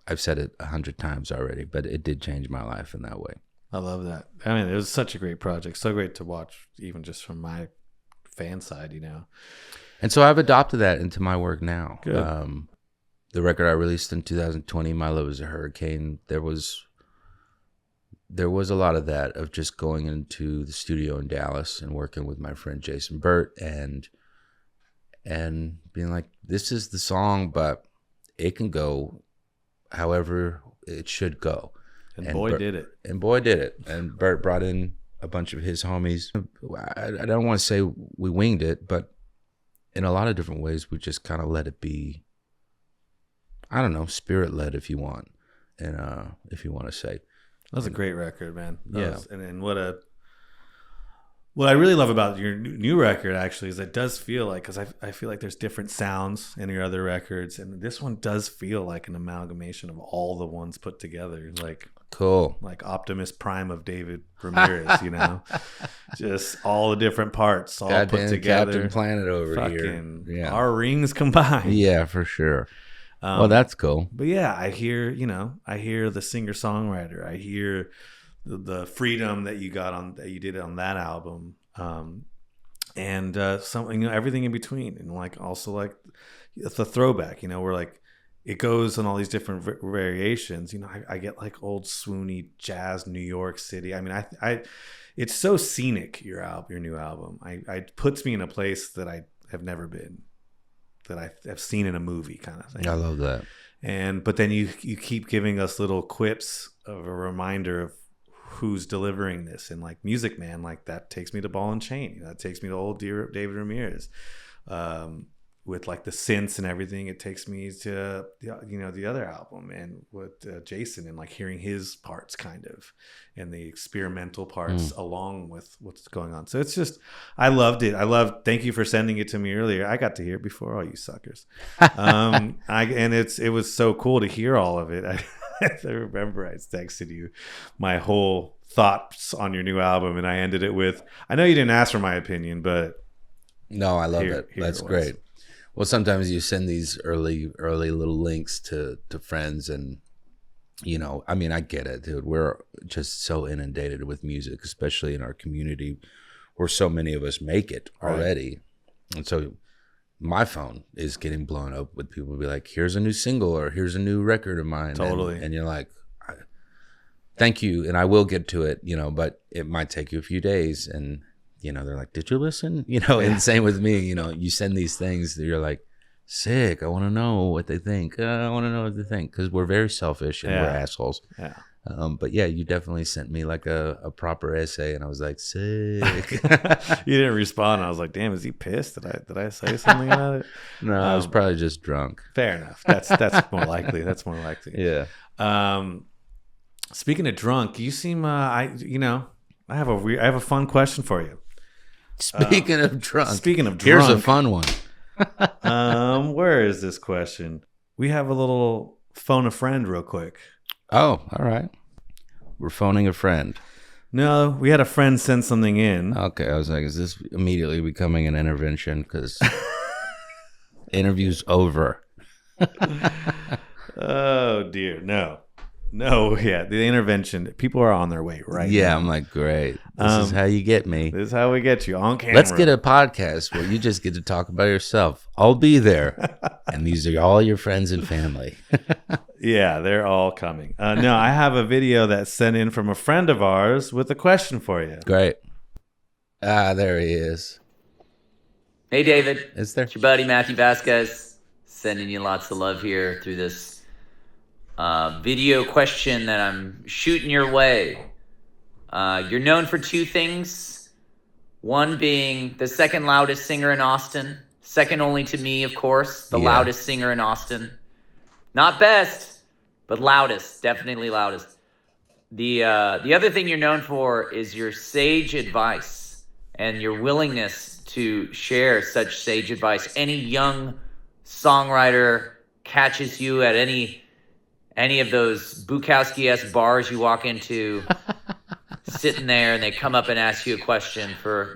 I've said it 100 times already, but it did change my life in that way. I love that. I mean, it was such a great project. So great to watch, even just from my fan side, you know. And so I've adopted that into my work now. Good. The record I released in 2020, My Love Is a Hurricane, there was a lot of that, of just going into the studio in Dallas and working with my friend Jason Burt and being like, this is the song, but it can go however it should go. And boy, did it. And boy, did it. And Burt brought in a bunch of his homies. I don't want to say we winged it, but in a lot of different ways, we just kind of let it be, I don't know, spirit-led, if you want, and if you want to say. That was a great record, man. Yeah. And what I really love about your new record, actually, is it does feel like, because I feel like there's different sounds in your other records, and this one does feel like an amalgamation of all the ones put together, like cool, like Optimus Prime of David Ramirez, you know, just all the different parts all put together. Captain Planet over Fucking here, yeah, our rings combined. Yeah, for sure. Well, that's cool. But yeah, I hear the singer-songwriter. I hear the freedom that you did on that album, and something, you know, everything in between, and like also like the throwback, you know, where like it goes on all these different variations. You know, I get like old swoony jazz, New York City. I mean, I it's so scenic. Your new album, it puts me in a place that I have never been, that I have seen in a movie, kind of thing. I love that. But then you keep giving us little quips of a reminder of who's delivering this, and like Music Man, like that takes me to Ball and Chain, you know, that takes me to old dear David Ramirez, with like the synths and everything. It takes me to, you know, the other album, and with Jason, and like hearing his parts kind of, and the experimental parts along with what's going on. So it's just, I loved it. Thank you for sending it to me earlier. I got to hear it before all you suckers. It was so cool to hear all of it. I remember I texted you my whole thoughts on your new album, and I ended it with, I know you didn't ask for my opinion, but no, I love it. That's great. Well, sometimes you send these early little links to friends, and you know, I mean, I get it, dude. We're just so inundated with music, especially in our community where so many of us make it already. Right. And so my phone is getting blown up with people be like, here's a new single, or here's a new record of mine. Totally. And you're like, thank you. And I will get to it, you know, but it might take you a few days. And, you know, they're like, did you listen? You know, and same with me, you know, you send these things that you're like, sick. I want to know what they think. I want to know what they think. Cause we're very selfish and we're assholes. Yeah. But yeah, you definitely sent me like a proper essay, and I was like, sick. You didn't respond. I was like, damn, is he pissed? Did I say something about it? No, I was probably just drunk. Fair enough. That's more likely. That's more likely. Yeah. Speaking of drunk, you seem I have a fun question for you. Speaking of drunk, here's a fun one. Where is this question? We have a little phone a friend real quick. Oh, all right. We're phoning a friend. No, we had a friend send something in. Okay, I was like, is this immediately becoming an intervention? Because interview's over. Oh, dear. No, yeah, the intervention. People are on their way right now. I'm like, great. This is how you get me. This is how we get you on camera. Let's get a podcast where you just get to talk about yourself. I'll be there. And these are all your friends and family. Yeah, they're all coming. No, I have a video that's sent in from a friend of ours with a question for you. Great. There he is. Hey, David. Is there? It's your buddy, Matthew Vasquez, sending you lots of love here through this Video question that I'm shooting your way. You're known for two things. One being the second loudest singer in Austin. Second only to me, of course. The loudest singer in Austin. Not best, but loudest. Definitely loudest. The other thing you're known for is your sage advice and your willingness to share such sage advice. Any young songwriter catches you at any of those Bukowski-esque bars you walk into, sitting there, and they come up and ask you a question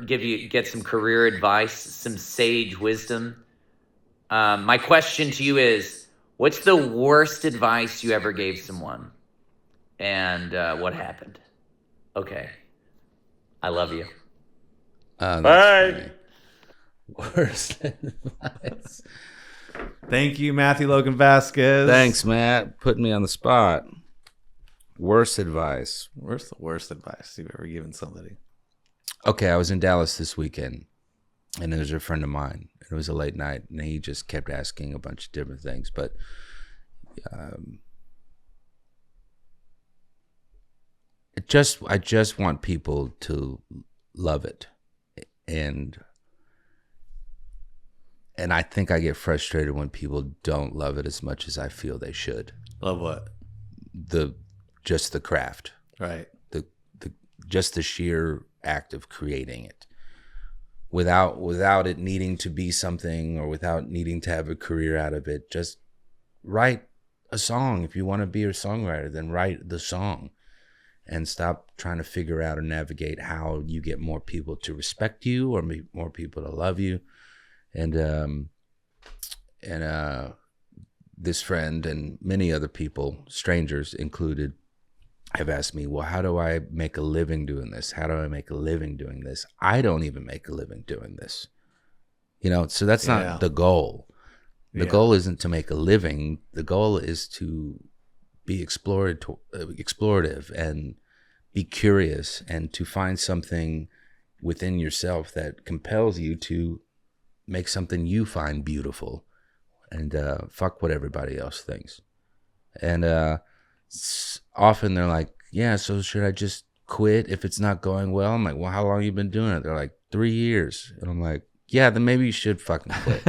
get some career advice, some sage wisdom. My question to you is, what's the worst advice you ever gave someone? And what happened? Okay. I love you. Bye. Worst advice. Thank you, Matthew Logan Vasquez. Thanks, Matt. Putting me on the spot. Worst advice. Where's the worst advice you've ever given somebody? Okay, I was in Dallas this weekend, and there was a friend of mine. It was a late night, and he just kept asking a bunch of different things. But I just want people to love it, and I think I get frustrated when people don't love it as much as I feel they should. Love what? Just the craft, right? Just the sheer act of creating it, without it needing to be something, or without needing to have a career out of it. Just write a song. If you want to be a songwriter, then write the song. And stop trying to figure out or navigate how you get more people to respect you or more people to love you. And this friend and many other people, strangers included, have asked me, well, how do I make a living doing this? How do I make a living doing this? I don't even make a living doing this. So that's not the goal. The goal isn't to make a living. The goal is to be explorative and be curious, and to find something within yourself that compels you to make something you find beautiful, and fuck what everybody else thinks. And often they're like, yeah, so should I just quit if it's not going well? I'm like, well, how long have you been doing it? They're like, 3 years. And I'm like, yeah, then maybe you should fucking quit.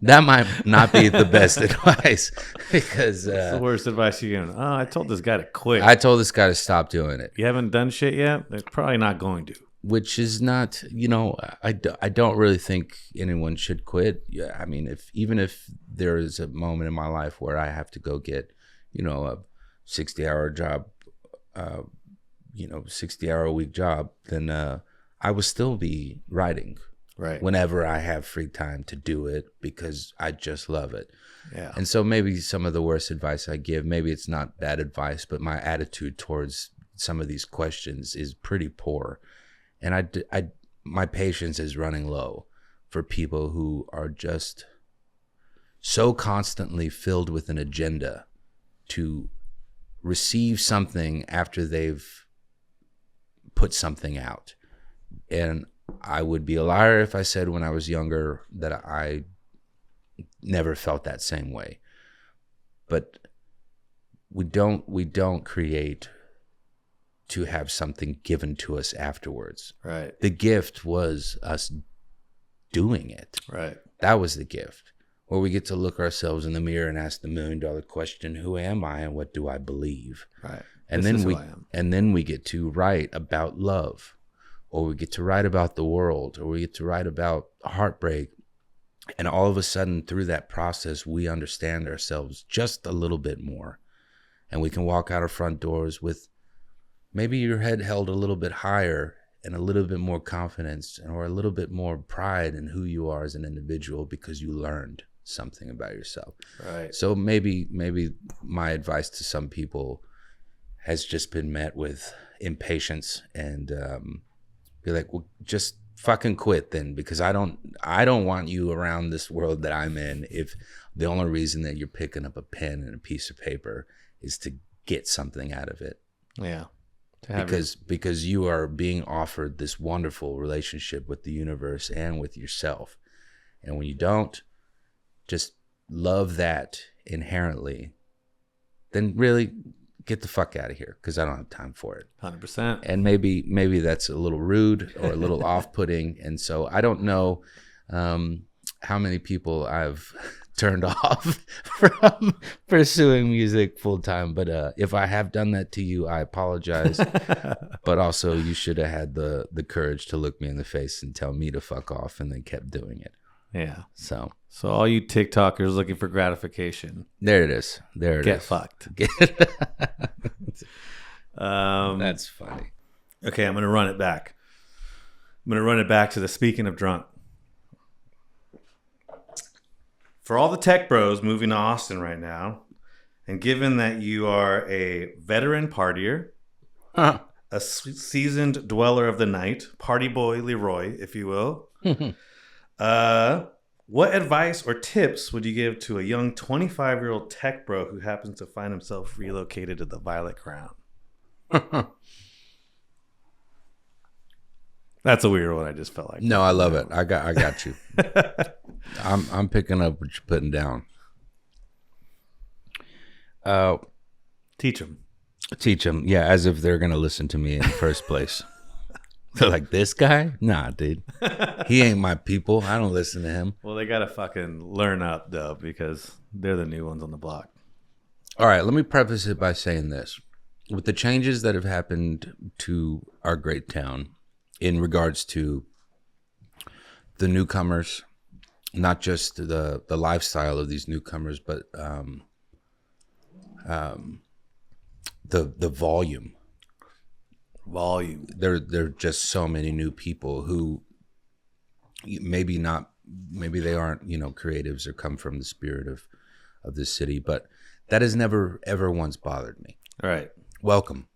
That might not be the best advice, because What's the worst advice you given? Oh, I told this guy to quit. I told this guy to stop doing it. You haven't done shit yet? They're probably not going to. Which is not, I don't really think anyone should quit. Yeah, I mean, even if there is a moment in my life where I have to go get, a 60-hour job, 60-hour-a-week job, then I will still be writing. Right. Whenever I have free time to do it, because I just love it. Yeah. And so maybe some of the worst advice I give, maybe it's not bad advice, but my attitude towards some of these questions is pretty poor. And my patience is running low for people who are just so constantly filled with an agenda to receive something after they've put something out. And I would be a liar if I said when I was younger that I never felt that same way. But we don't create to have something given to us afterwards. Right. The gift was us doing it. Right. That was the gift, where we get to look ourselves in the mirror and ask the $1 million question, who am I and what do I believe? Right. And then we get to write about love. Or we get to write about the world, or we get to write about heartbreak. And all of a sudden, through that process, we understand ourselves just a little bit more. And we can walk out our front doors with maybe your head held a little bit higher and a little bit more confidence, or a little bit more pride in who you are as an individual, because you learned something about yourself. Right. So maybe my advice to some people has just been met with impatience and be like, well, just fucking quit then, because I don't want you around this world that I'm in if the only reason that you're picking up a pen and a piece of paper is to get something out of it. Yeah. Because you are being offered this wonderful relationship with the universe and with yourself. And when you don't, just love that inherently, then really get the fuck out of here, because I don't have time for it. 100%. And maybe that's a little rude or a little off-putting. And so I don't know how many people I've turned off from pursuing music full time. But if I have done that to you, I apologize. But also, you should have had the courage to look me in the face and tell me to fuck off, and then kept doing it. Yeah. So all you TikTokers looking for gratification, there it is. There it get is. fucked. That's funny. Okay, I'm going to run it back. I'm going to run it back to the speaking of drunk. For all the tech bros moving to Austin right now, and given that you are a veteran partier, a seasoned dweller of the night, party boy Leroy, if you will, what advice or tips would you give to a young 25-year-old tech bro who happens to find himself relocated to the Violet Crown? That's a weird one. I just felt like. No, I love it. I got you. I'm picking up what you're putting down. Teach them. Teach them, yeah, as if they're gonna listen to me in the first place. They're like, this guy? Nah, dude. He ain't my people. I don't listen to him. Well, they gotta fucking learn up though, because they're the new ones on the block. All right, let me preface it by saying this. With the changes that have happened to our great town in regards to the newcomers, not just the lifestyle of these newcomers, but the volume. There are just so many new people who maybe they aren't, creatives or come from the spirit of this city, but that has never ever once bothered me. All right. Welcome.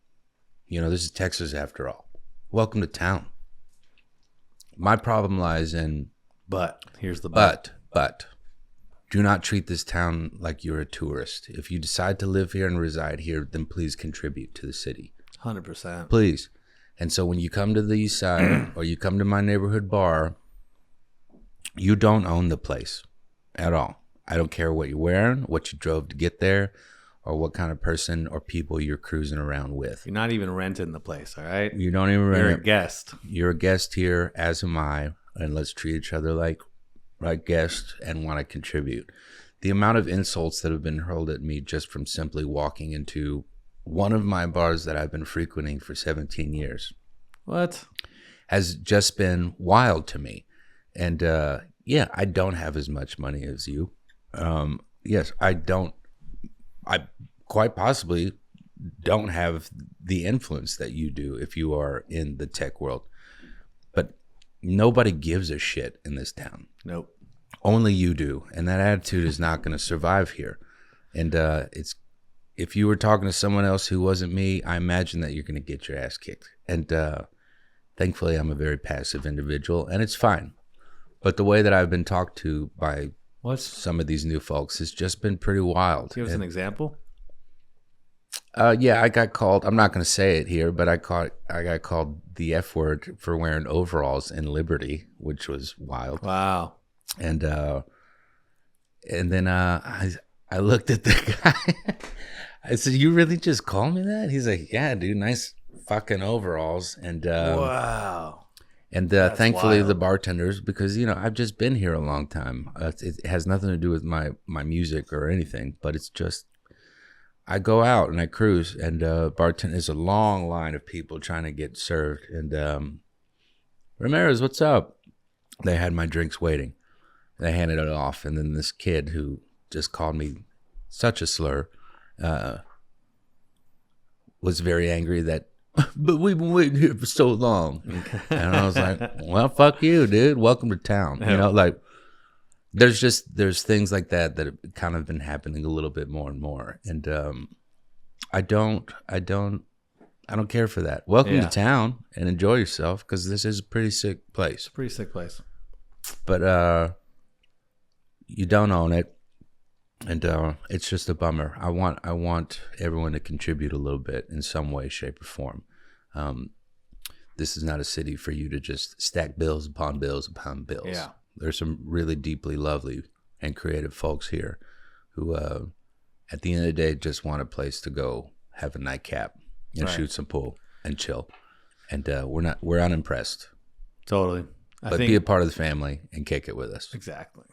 This is Texas after all. Welcome to town. My problem lies in here's the but. Do not treat this town like you're a tourist. If you decide to live here and reside here, then please contribute to the city. 100%. Please. And so when you come to the east side or you come to my neighborhood bar, you don't own the place at all. I don't care what you're wearing, what you drove to get there, or what kind of person or people you're cruising around with. You're not even renting the place, all right? You don't even rent it. You're a guest. You're a guest here, as am I, and let's treat each other like guests and want to contribute. The amount of insults that have been hurled at me just from simply walking into one of my bars that I've been frequenting for 17 years. What? Has just been wild to me. And yeah, I don't have as much money as you. Yes, I quite possibly don't have the influence that you do if you are in the tech world. But nobody gives a shit in this town. Nope. Only you do. And that attitude is not going to survive here. And if you were talking to someone else who wasn't me, I imagine that you're going to get your ass kicked. And thankfully, I'm a very passive individual, and it's fine. But the way that I've been talked to by some of these new folks has just been pretty wild. Give us an example. Yeah, I got called. I'm not going to say it here, but I got called the F word for wearing overalls in Liberty, which was wild. Wow. And then I looked at the guy. I said, "You really just called me that?" He's like, "Yeah, dude, nice fucking overalls." And wow. And thankfully, the bartenders, because I've just been here a long time. It has nothing to do with my music or anything, but it's just I go out and I cruise, and bartender is a long line of people trying to get served. And Ramirez, what's up? They had my drinks waiting. They handed it off, and then this kid who just called me such a slur was very angry that, but we've been waiting here for so long. And I was like, well, fuck you, dude. Welcome to town. There's things like that have kind of been happening a little bit more and more. And I don't care for that. Welcome to town and enjoy yourself, because this is a pretty sick place. Pretty sick place. But you don't own it. And it's just a bummer. I want everyone to contribute a little bit in some way, shape, or form. This is not a city for you to just stack bills upon bills upon bills. Yeah. There's some really deeply lovely and creative folks here who, at the end of the day, just want a place to go have a nightcap and shoot some pool and chill. And we're unimpressed. Totally. But be a part of the family and kick it with us. Exactly.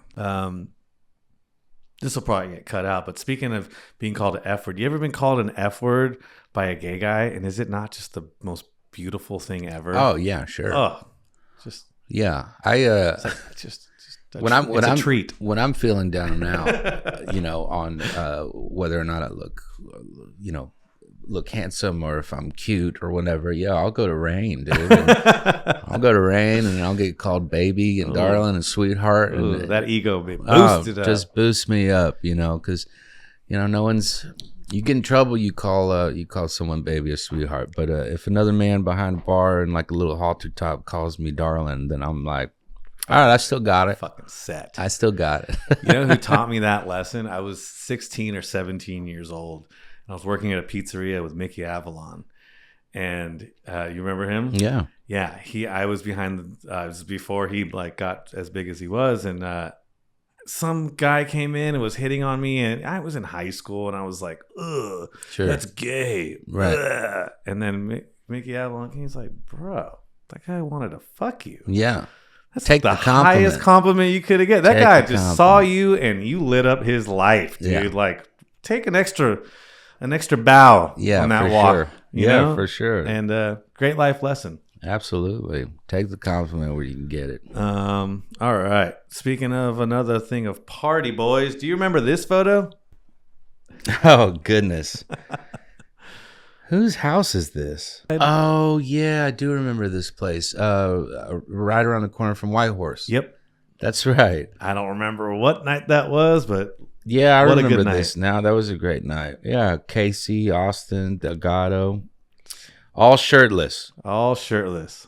This will probably get cut out, but speaking of being called an F word, you ever been called an F word by a gay guy? And is it not just the most beautiful thing ever? Oh yeah, sure. Oh, just yeah. it's a treat. When I'm feeling down and out, on whether or not I look handsome or if I'm cute or whatever, I'll go to Rain, dude. I'll go to Rain and I'll get called baby and darling and sweetheart. Ooh, and that ego be boosted up. Just boosts me up, because no one's. You get in trouble, you call someone baby or sweetheart. But if another man behind a bar and like a little halter top calls me darling, then I'm like, all right, I still got it. Fucking set. I still got it. You know who taught me that lesson? I was 16 or 17 years old. I was working at a pizzeria with Mickey Avalon, and you remember him? Yeah, yeah. I was behind. It was before he got as big as he was, and some guy came in and was hitting on me, and I was in high school, and I was like, "Ugh, sure, that's gay." Right. Ugh. And then Mickey Avalon, he's like, "Bro, that guy wanted to fuck you." Yeah. That's Take the highest compliment you could have get. That guy just saw you and you lit up his life, dude. Yeah. Like, take an extra bow on that walk. Sure. You know? For sure. And great life lesson. Absolutely. Take the compliment where you can get it. All right. Speaking of another thing of party boys, do you remember this photo? Oh, goodness. Whose house is this? Oh, yeah, I do remember this place. Right around the corner from Whitehorse. Yep. That's right. I don't remember what night that was, but yeah, I what remember a good this night. now. That was a great night. Yeah, Casey, Austin, Delgado, all shirtless. All shirtless.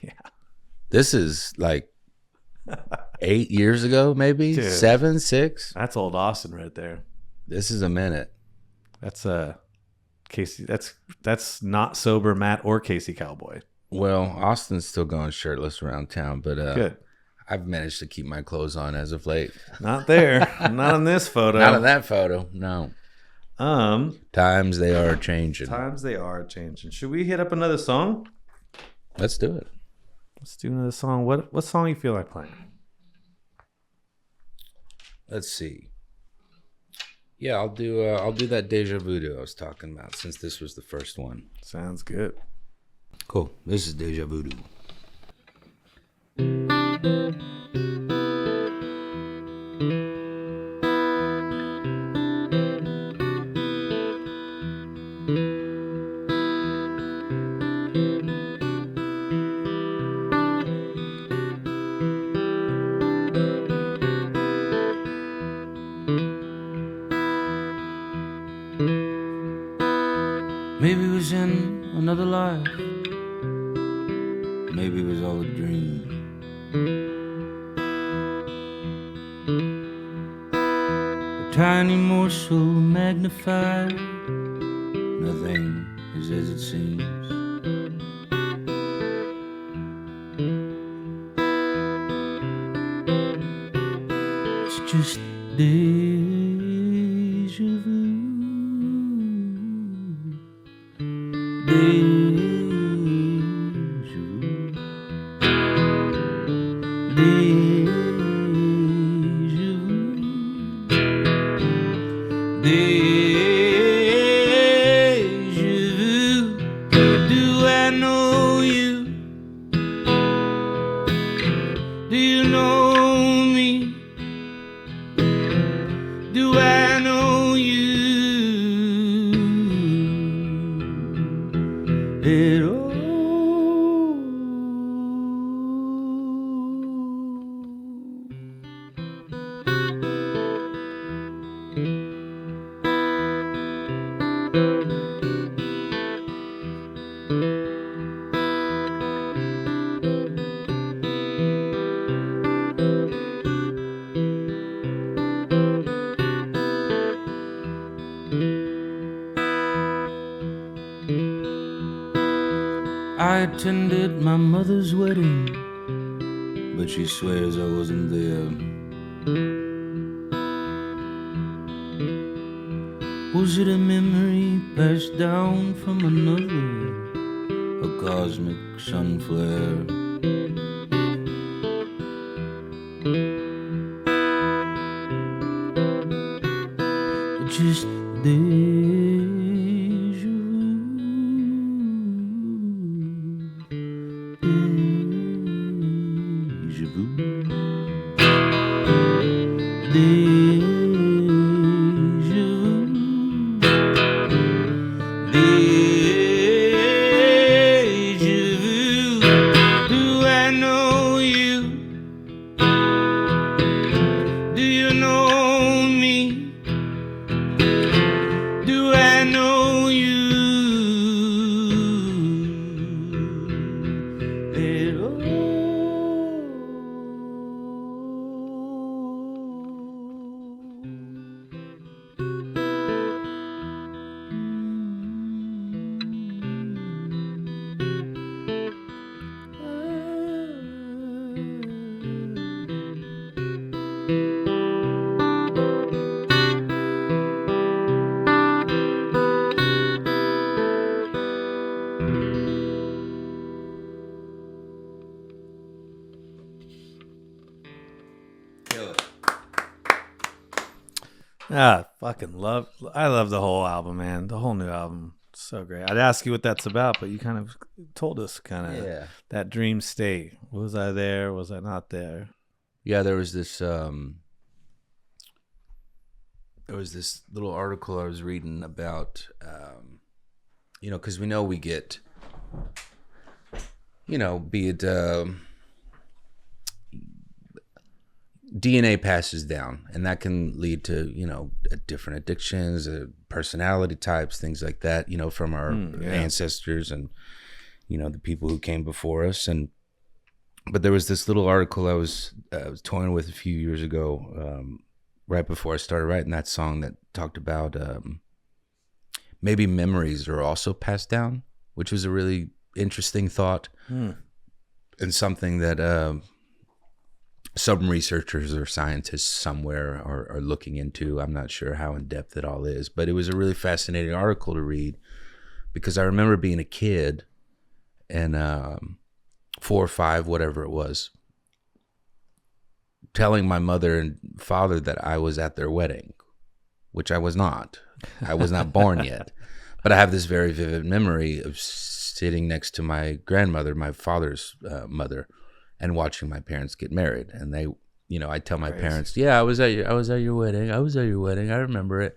Yeah. This is like 8 years ago, maybe. Dude. 7, 6. That's old Austin right there. This is a minute. That's Casey. That's not sober Matt or Casey Cowboy. Well, Austin's still going shirtless around town, but Good. I've managed to keep my clothes on as of late. Not there. Not in this photo. Not in that photo. No. Times they are changing. Times they are changing. Should we hit up another song? Let's do it. Let's do another song. What song you feel like playing? Let's see. Yeah, I'll do that Deja Voodoo I was talking about since this was the first one. Sounds good. Cool. This is Deja Voodoo. Maybe it was in another life. Maybe it was all a dream. A tiny morsel magnified. Nothing is as it seems. It's just deja vu. Deja vu. Deja vu. Deja vu. Do I know you? Do you know me? Do I know you at all? I attended my mother's wedding, but she swears I wasn't there. Was it a memory passed down from another? A cosmic sun flare? Just deja vu. Deja vu. Deja vu. Do I know you? Do you know me? Do I know you at all? I love the whole album, man. The whole new album. So great. I'd ask you what that's about, but you kind of told us that dream state. Was I there? Was I not there? Yeah, there was this little article I was reading about, because we know we get, be it DNA passes down, and that can lead to, different addictions, personality types, things like that, from our ancestors and, the people who came before us. But there was this little article I was toying with a few years ago, right before I started writing that song, that talked about maybe memories are also passed down, which was a really interesting thought, and something that some researchers or scientists somewhere are looking into. I'm not sure how in depth it all is, but it was a really fascinating article to read, because I remember being a kid and 4 or 5, whatever it was, telling my mother and father that I was at their wedding, which I was not. I was not born yet. But I have this very vivid memory of sitting next to my grandmother, my father's mother, and watching my parents get married. And they, I tell my parents, yeah, I was at your wedding. I was at your wedding. I remember it.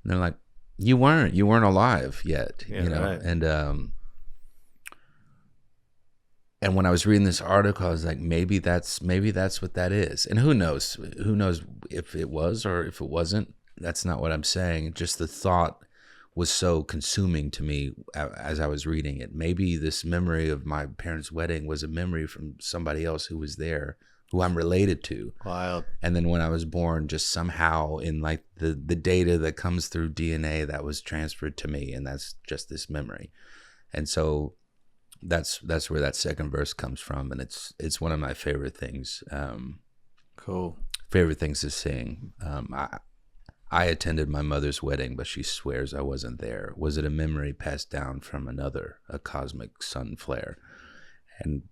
And they're like, you weren't alive yet, Right. And when I was reading this article, I was like, maybe that's what that is. And who knows if it was or if it wasn't. That's not what I'm saying. Just the thought was so consuming to me as I was reading it. Maybe this memory of my parents' wedding was a memory from somebody else who was there, who I'm related to. Wild. And then when I was born, just somehow in like the data that comes through DNA, that was transferred to me, and that's just this memory. And so that's where that second verse comes from, and it's one of my favorite things. Cool. Favorite things to sing. I attended my mother's wedding, but she swears I wasn't there. Was it a memory passed down from another, a cosmic sun flare? And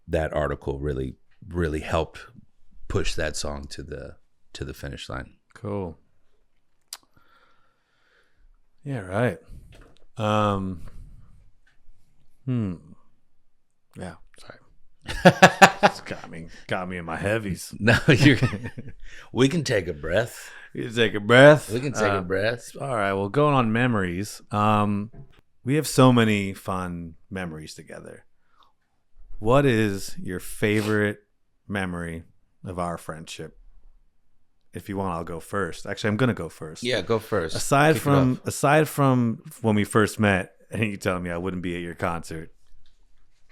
that article really, really helped push that song to the finish line. Cool. Yeah, right. Yeah, sorry. It's got me in my heavies. No, we can take a breath. You take a breath. We can take a breath. All right. Well, going on memories. We have so many fun memories together. What is your favorite memory of our friendship? If you want, I'll go first. Actually, I'm gonna go first. Yeah, go first. Aside from when we first met, and you telling me I wouldn't be at your concert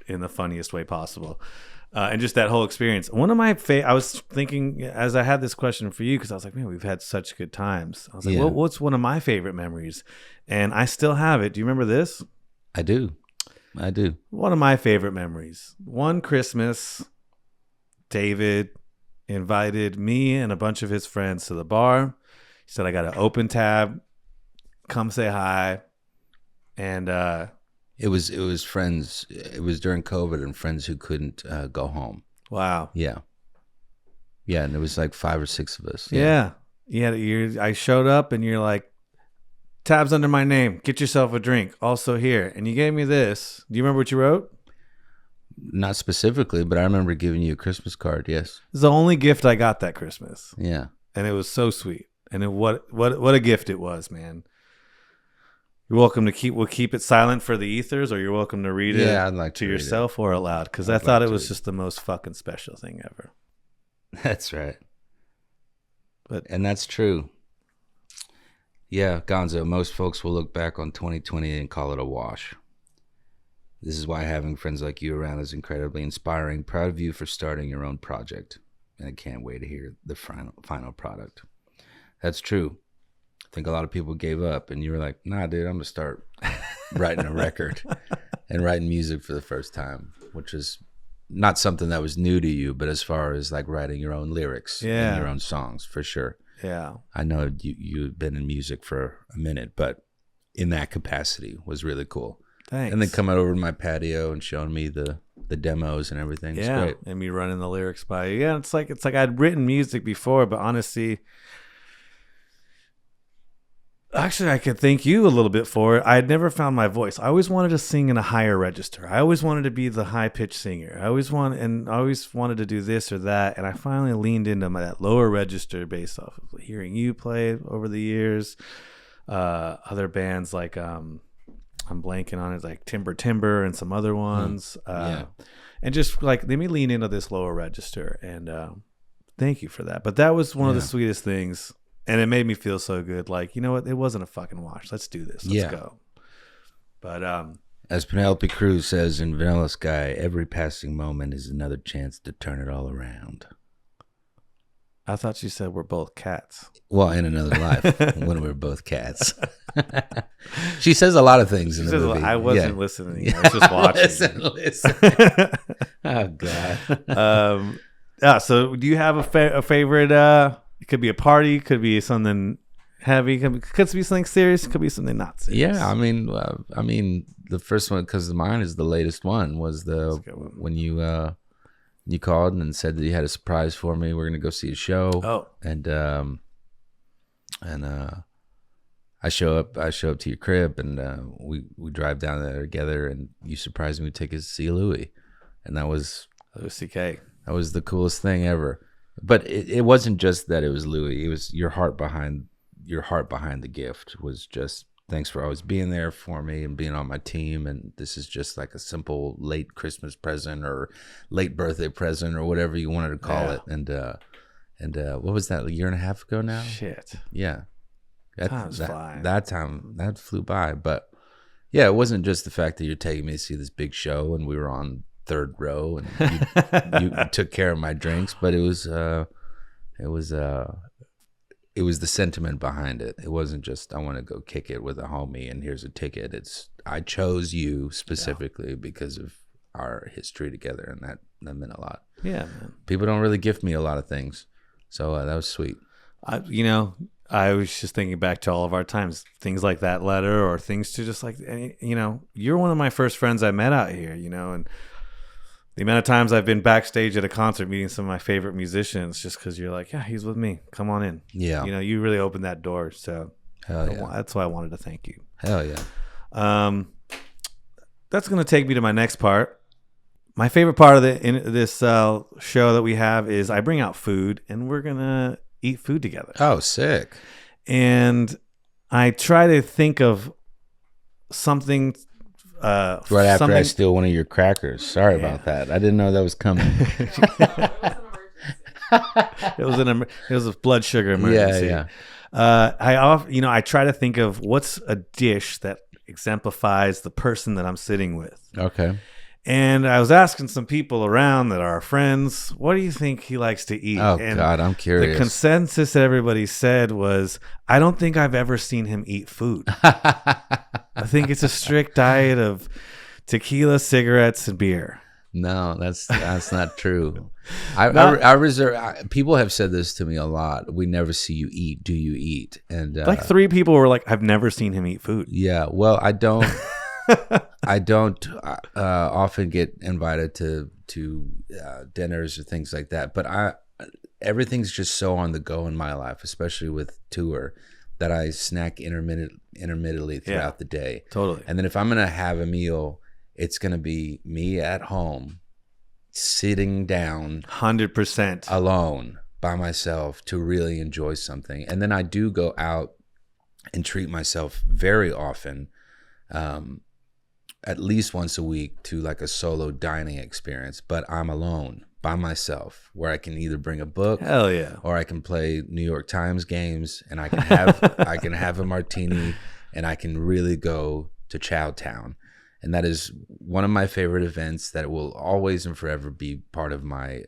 in the funniest way possible. And just that whole experience. One of my I was thinking as I had this question for you, because I was like, man, we've had such good times. I was like, well, what's one of my favorite memories? And I still have it. Do you remember this? I do. One of my favorite memories. One Christmas, David invited me and a bunch of his friends to the bar. He said, I got an open tab. come say hi. And It was friends. It was during COVID and friends who couldn't go home. wow. Yeah. Yeah, and it was like 5 or 6 of us. Yeah. I showed up and you're like, tabs under my name. Get yourself a drink. Also here. And you gave me this. Do you remember what you wrote? Not specifically, but I remember giving you a Christmas card. Yes. It's the only gift I got that Christmas. Yeah. And it was so sweet. And what a gift it was, man. You're welcome to keep it silent for the ethers, or you're welcome to read it I'd like to read yourself or aloud, because I I'd thought like it to was read just the most fucking special thing ever. That's right. But And that's true. Yeah, Gonzo, most folks will look back on 2020 and call it a wash. This is why having friends like you around is incredibly inspiring. Proud of you for starting your own project. And I can't wait to hear the final product. That's true. I think a lot of people gave up and you were like, nah, dude, I'm going to start writing a record and writing music for the first time, which is not something that was new to you, but as far as like writing your own lyrics and your own songs, for sure. yeah. I know you've been in music for a minute, but in that capacity was really cool. Thanks. And then coming over to my patio and showing me the demos and everything. It's great. And me running the lyrics by you. Yeah, it's like I'd written music before, but honestly, actually, I could thank you a little bit for it. I had never found my voice. I always wanted to sing in a higher register. I always wanted to be the high-pitched singer. I always wanted to do this or that, and I finally leaned into that lower register based off of hearing you play over the years. Other bands like I'm blanking on it, like Timber and some other ones. And just like let me lean into this lower register, and thank you for that. But that was one of the sweetest things. And it made me feel so good. Like, you know what? It wasn't a fucking wash. Let's do this. Let's go. But as Penelope Cruz says in Vanilla Sky, every passing moment is another chance to turn it all around. I thought you said we're both cats. Well, in another life, when we're both cats. She says a lot of things in the movie. I wasn't listening. I was just watching. Listen. Oh, God. Yeah. So do you have a favorite... It could be a party, could be something heavy, could be something serious, could be something not serious. Yeah, I mean, the first one, because mine is the latest one, was when you called and said that you had a surprise for me. We're gonna go see a show. Oh, and I show up to your crib, and we drive down there together, and you surprised me with tickets to see Louis, and that was CK. That was the coolest thing ever. But it wasn't just that it was Louis. It was your heart behind the gift was just thanks for always being there for me and being on my team. And this is just like a simple late Christmas present or late birthday present or whatever you wanted to call it. And what was that, a year and a half ago now? Shit. Yeah. Time's flying. That flew by. But yeah, it wasn't just the fact that you're taking me to see this big show and we were on third row and you took care of my drinks, but it was the sentiment behind it. It wasn't just I want to go kick it with a homie and here's a ticket. It's I chose you specifically because of our history together, and that meant a lot. Yeah, man. People don't really gift me a lot of things, so that was sweet. I was just thinking back to all of our times, things like that letter or things to just like, you're one of my first friends I met out here, and the amount of times I've been backstage at a concert meeting some of my favorite musicians just because you're like, yeah, he's with me. Come on in. Yeah. You really opened that door. So yeah. That's why I wanted to thank you. Hell yeah. That's going to take me to my next part. My favorite part of this show that we have is I bring out food and we're going to eat food together. Oh, sick. And I try to think of something... right after I steal one of your crackers. Sorry about that. I didn't know that was coming. It was a blood sugar emergency. Yeah. I try to think of what's a dish that exemplifies the person that I'm sitting with. Okay. And I was asking some people around that are friends, what do you think he likes to eat? Oh, and God, I'm curious. The consensus that everybody said was, I don't think I've ever seen him eat food. I think it's a strict diet of tequila, cigarettes, and beer. No, that's not true. I reserve. People have said this to me a lot. We never see you eat. Do you eat? And Like 3 people were like, I've never seen him eat food. yeah, well, I don't. I don't often get invited to dinners or things like that. But everything's just so on the go in my life, especially with tour, that I snack intermittently throughout the day. Totally. And then if I'm gonna have a meal, it's gonna be me at home, sitting down, 100% alone by myself to really enjoy something. And then I do go out and treat myself very often, at least once a week, to like a solo dining experience. But I'm alone by myself, where I can either bring a book, hell yeah, or I can play New York Times games, and I can have a martini, and I can really go to Chowtown. And that is one of my favorite events that will always and forever be part of my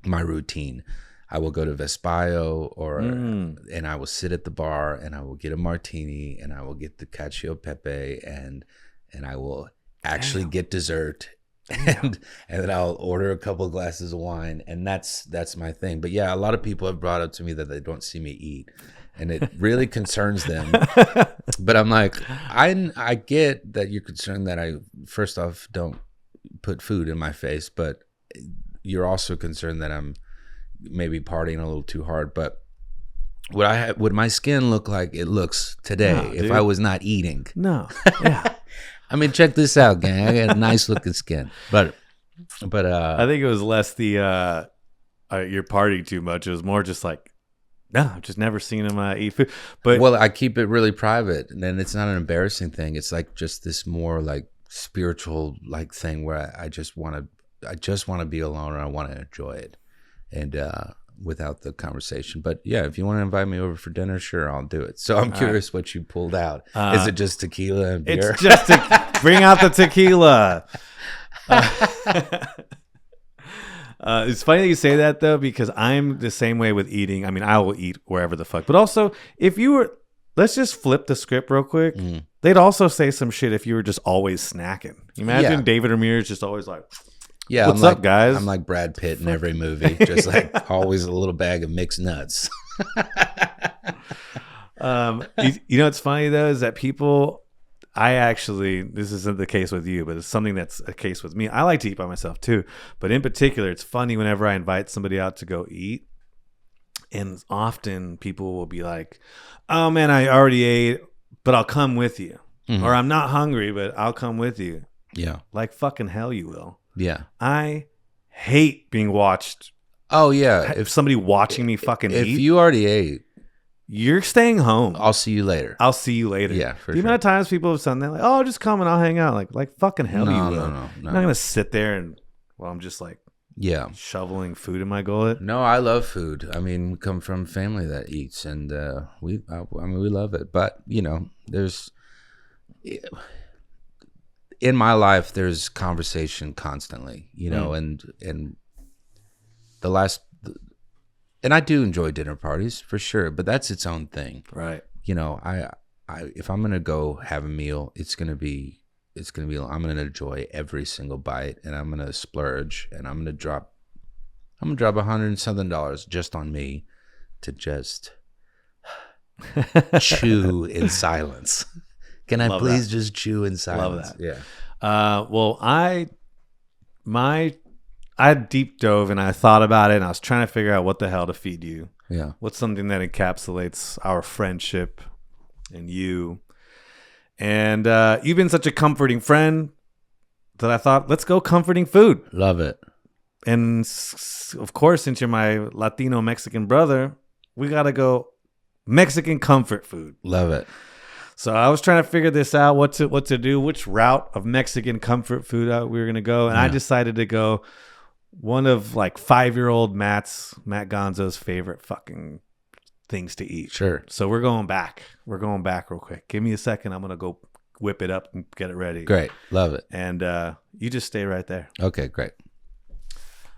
my routine. I will go to Vespaio and I will sit at the bar and I will get a martini and I will get the cacio e pepe and I will actually get dessert and then I'll order a couple of glasses of wine, and that's my thing. But yeah, a lot of people have brought up to me that they don't see me eat, and it really concerns them. But I'm like, I get that you're concerned that I, first off, don't put food in my face, but you're also concerned that I'm maybe partying a little too hard. But would my skin look like it looks today if I was not eating? No. Yeah. I mean, check this out, gang. I got a nice looking skin. But I think it was less the you're partying too much. It was more just like, no, I've just never seen him eat food. But well, I keep it really private, and then it's not an embarrassing thing. It's like just this more like spiritual like thing where I just want to be alone and I want to enjoy it, and without the conversation. But yeah, if you want to invite me over for dinner, sure, I'll do it. So I'm curious what you pulled out. Is it just tequila and beer? It's just bring out the tequila. It's funny that you say that though, because I'm the same way with eating. I mean, I will eat wherever the fuck. But also, if you were, let's just flip the script real quick. They'd also say some shit if you were just always snacking. Imagine David Ramirez just always like, yeah, what's up, guys? I'm like Brad Pitt in every movie, just like always a little bag of mixed nuts. You know what's funny though is that people, this isn't the case with you, but it's something that's a case with me. I like to eat by myself too, but in particular, it's funny whenever I invite somebody out to go eat, and often people will be like, "Oh man, I already ate, but I'll come with you," or "I'm not hungry, but I'll come with you." Yeah, like fucking hell, you will. Yeah, I hate being watched. Oh yeah, if somebody watching me fucking eat. If you already ate, you're staying home. I'll see you later. Yeah, for the amount of times people have said that, like, "Oh, just come and I'll hang out." Like fucking hell, you will. No. I'm not gonna sit there and I'm just like, shoveling food in my gullet. No, I love food. I mean, we come from a family that eats, and we love it. But you know, in my life, there's conversation constantly, you know, and I do enjoy dinner parties for sure, but that's its own thing, right? You know, I if I'm gonna go have a meal, I'm gonna enjoy every single bite, and I'm gonna splurge, and I'm gonna drop $100 and something just on me to just chew in silence. Can I please just chew in silence? Love that. Yeah. Well, I deep dove and I thought about it, and I was trying to figure out what the hell to feed you. Yeah. What's something that encapsulates our friendship and you. And you've been such a comforting friend that I thought, let's go comforting food. Love it. And of course, since you're my Latino Mexican brother, we got to go Mexican comfort food. Love it. So I was trying to figure this out, what to do, which route of Mexican comfort food we were going to go. And I decided to go one of like 5-year-old Matt Gonzo's favorite fucking things to eat. Sure. So we're going back. We're going back real quick. Give me a second. I'm going to go whip it up and get it ready. Great. Love it. And you just stay right there. Okay, great.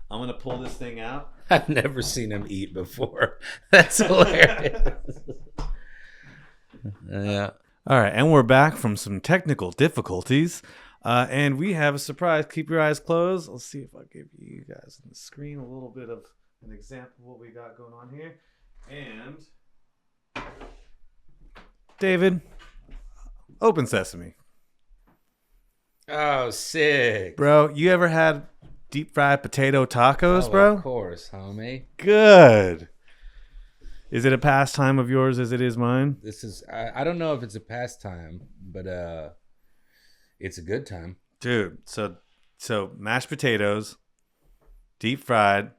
I'm going to pull this thing out. I've never seen him eat before. That's hilarious. Yeah. All right, and we're back from some technical difficulties. And we have a surprise. Keep your eyes closed. Let's see if I give you guys on the screen a little bit of an example of what we got going on here. And David, open sesame. Oh, sick. Bro, you ever had deep fried potato tacos, bro? Of course, homie. Good. Is it a pastime of yours as it is mine? This is, I don't know if it's a pastime, but it's a good time. Dude, so mashed potatoes, deep fried,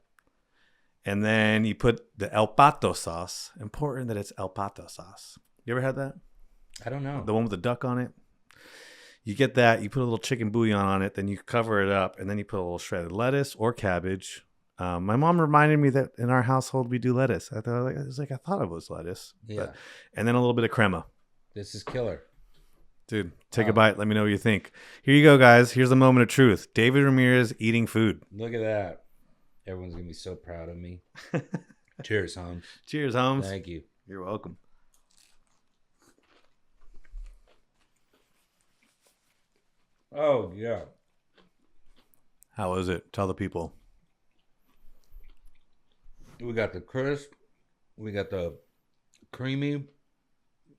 and then you put the El Pato sauce. Important that it's El Pato sauce. You ever had that? I don't know. The one with the duck on it? You get that, you put a little chicken bouillon on it, then you cover it up, and then you put a little shredded lettuce or cabbage. My mom reminded me that in our household we do lettuce. I thought it was lettuce. Yeah. And then a little bit of crema. This is killer. Dude, take a bite. Let me know what you think. Here you go, guys. Here's the moment of truth. David Ramirez eating food. Look at that. Everyone's going to be so proud of me. Cheers, Holmes. Cheers, Holmes. Thank you. You're welcome. Oh, yeah. How is it? Tell the people. We got the crisp. We got the creamy.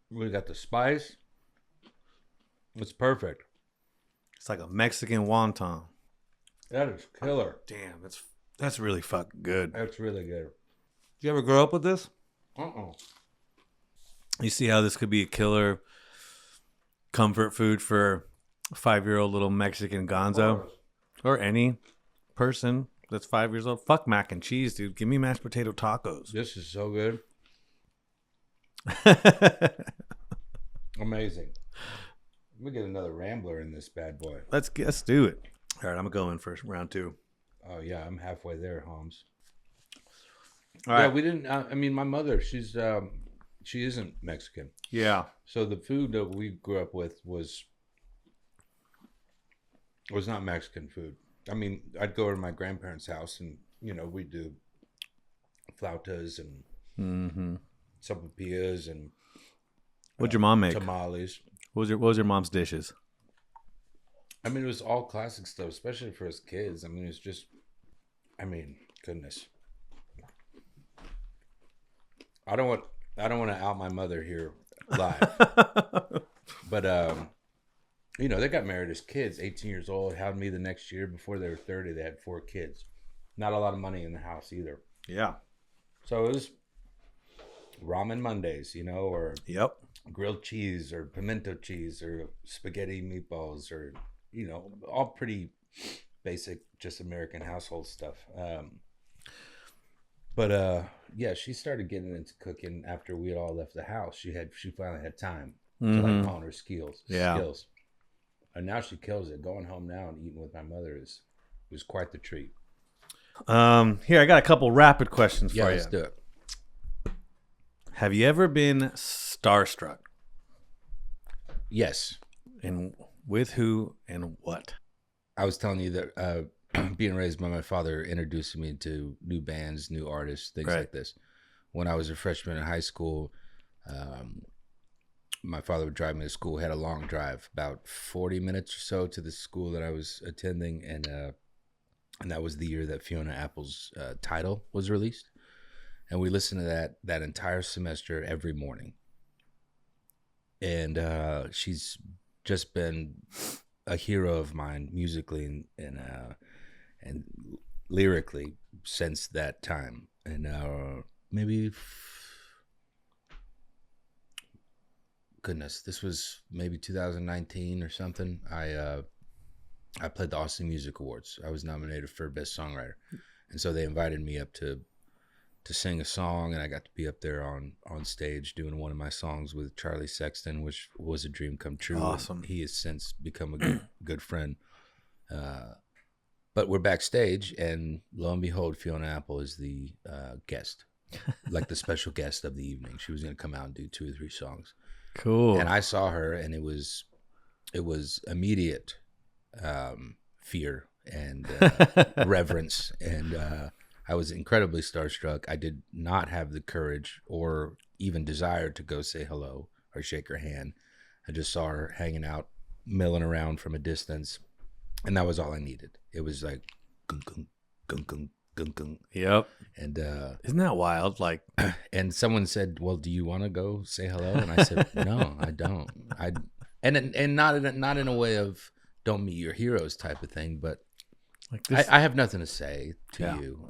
We got the spice. It's perfect. It's like a Mexican wonton. That is killer. Damn, that's really fucking good. That's really good. Did you ever grow up with this? Uh-uh. You see how this could be a killer comfort food for a 5-year-old little Mexican gonzo? Or any person that's 5 years old. Fuck mac and cheese, dude. Give me mashed potato tacos. This is so good. Amazing. We get another Rambler in this bad boy. Let's do it. All right, I'm going for round 2. Oh, yeah. I'm halfway there, Holmes. All right. Yeah, we didn't. I mean, my mother, she isn't Mexican. Yeah. So the food that we grew up with was not Mexican food. I mean, I'd go to my grandparents' house and, we'd do flautas and sopapillas and What'd your mom make? tamales. What was your mom's dishes? I mean, it was all classic stuff, especially for us kids. I mean, it's just, goodness. I don't want to out my mother here live. But they got married as kids, 18 years old, had me the next year. Before they were 30, they had 4 kids. Not a lot of money in the house either. Yeah. So it was ramen Mondays, or Yep. grilled cheese or pimento cheese or spaghetti meatballs or, all pretty basic, just American household stuff. But she started getting into cooking after we had all left the house. She finally had time to hone her skills. And now she kills it. Going home now and eating with my mother was quite the treat. Here, I got a couple rapid questions for you. Let's do it. Have you ever been starstruck? Yes. And with who and what? I was telling you that being raised by my father introduced me to new bands, new artists, things like this. When I was a freshman in high school, my father would drive me to school. Had a long drive, about 40 minutes or so to the school that I was attending, and that was the year that Fiona Apple's Tidal was released, and we listened to that entire semester every morning. And she's just been a hero of mine musically and lyrically since that time. And this was maybe 2019 or something. I played the Austin Music Awards. I was nominated for Best Songwriter. And so they invited me up to sing a song, and I got to be up there on stage doing one of my songs with Charlie Sexton, which was a dream come true. Awesome. He has since become a good friend. But we're backstage, and lo and behold, Fiona Apple is the guest, like the special guest of the evening. She was going to come out and do 2 or 3 songs. Cool. And I saw her, and it was immediate fear and reverence, and I was incredibly starstruck. I did not have the courage or even desire to go say hello or shake her hand. I just saw her hanging out milling around from a distance, and that was all I needed. It was like gung gung gung gung gung gung. Yep. And isn't that wild? Like, and someone said, "Well, do you want to go say hello?" And I said, "No, I don't." And not in a way of don't meet your heroes type of thing, but like this, I have nothing to say to Yeah. you.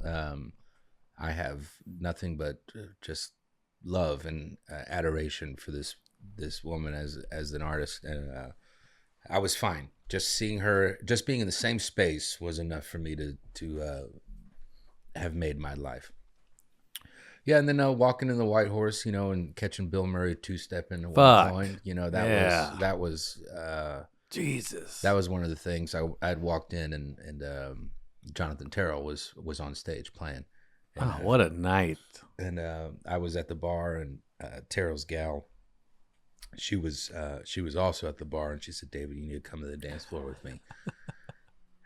I have nothing but just love and adoration for this woman as an artist, and I was fine. Just seeing her, just being in the same space was enough for me to have made my life. Yeah, and then walking in the White Horse, and catching Bill Murray two-stepping at one point, that was Jesus. That was one of the things. I'd walked in and Jonathan Terrell was on stage playing. And, what a night! And I was at the bar, and Terrell's gal, she was also at the bar, and she said, "David, you need to come to the dance floor with me."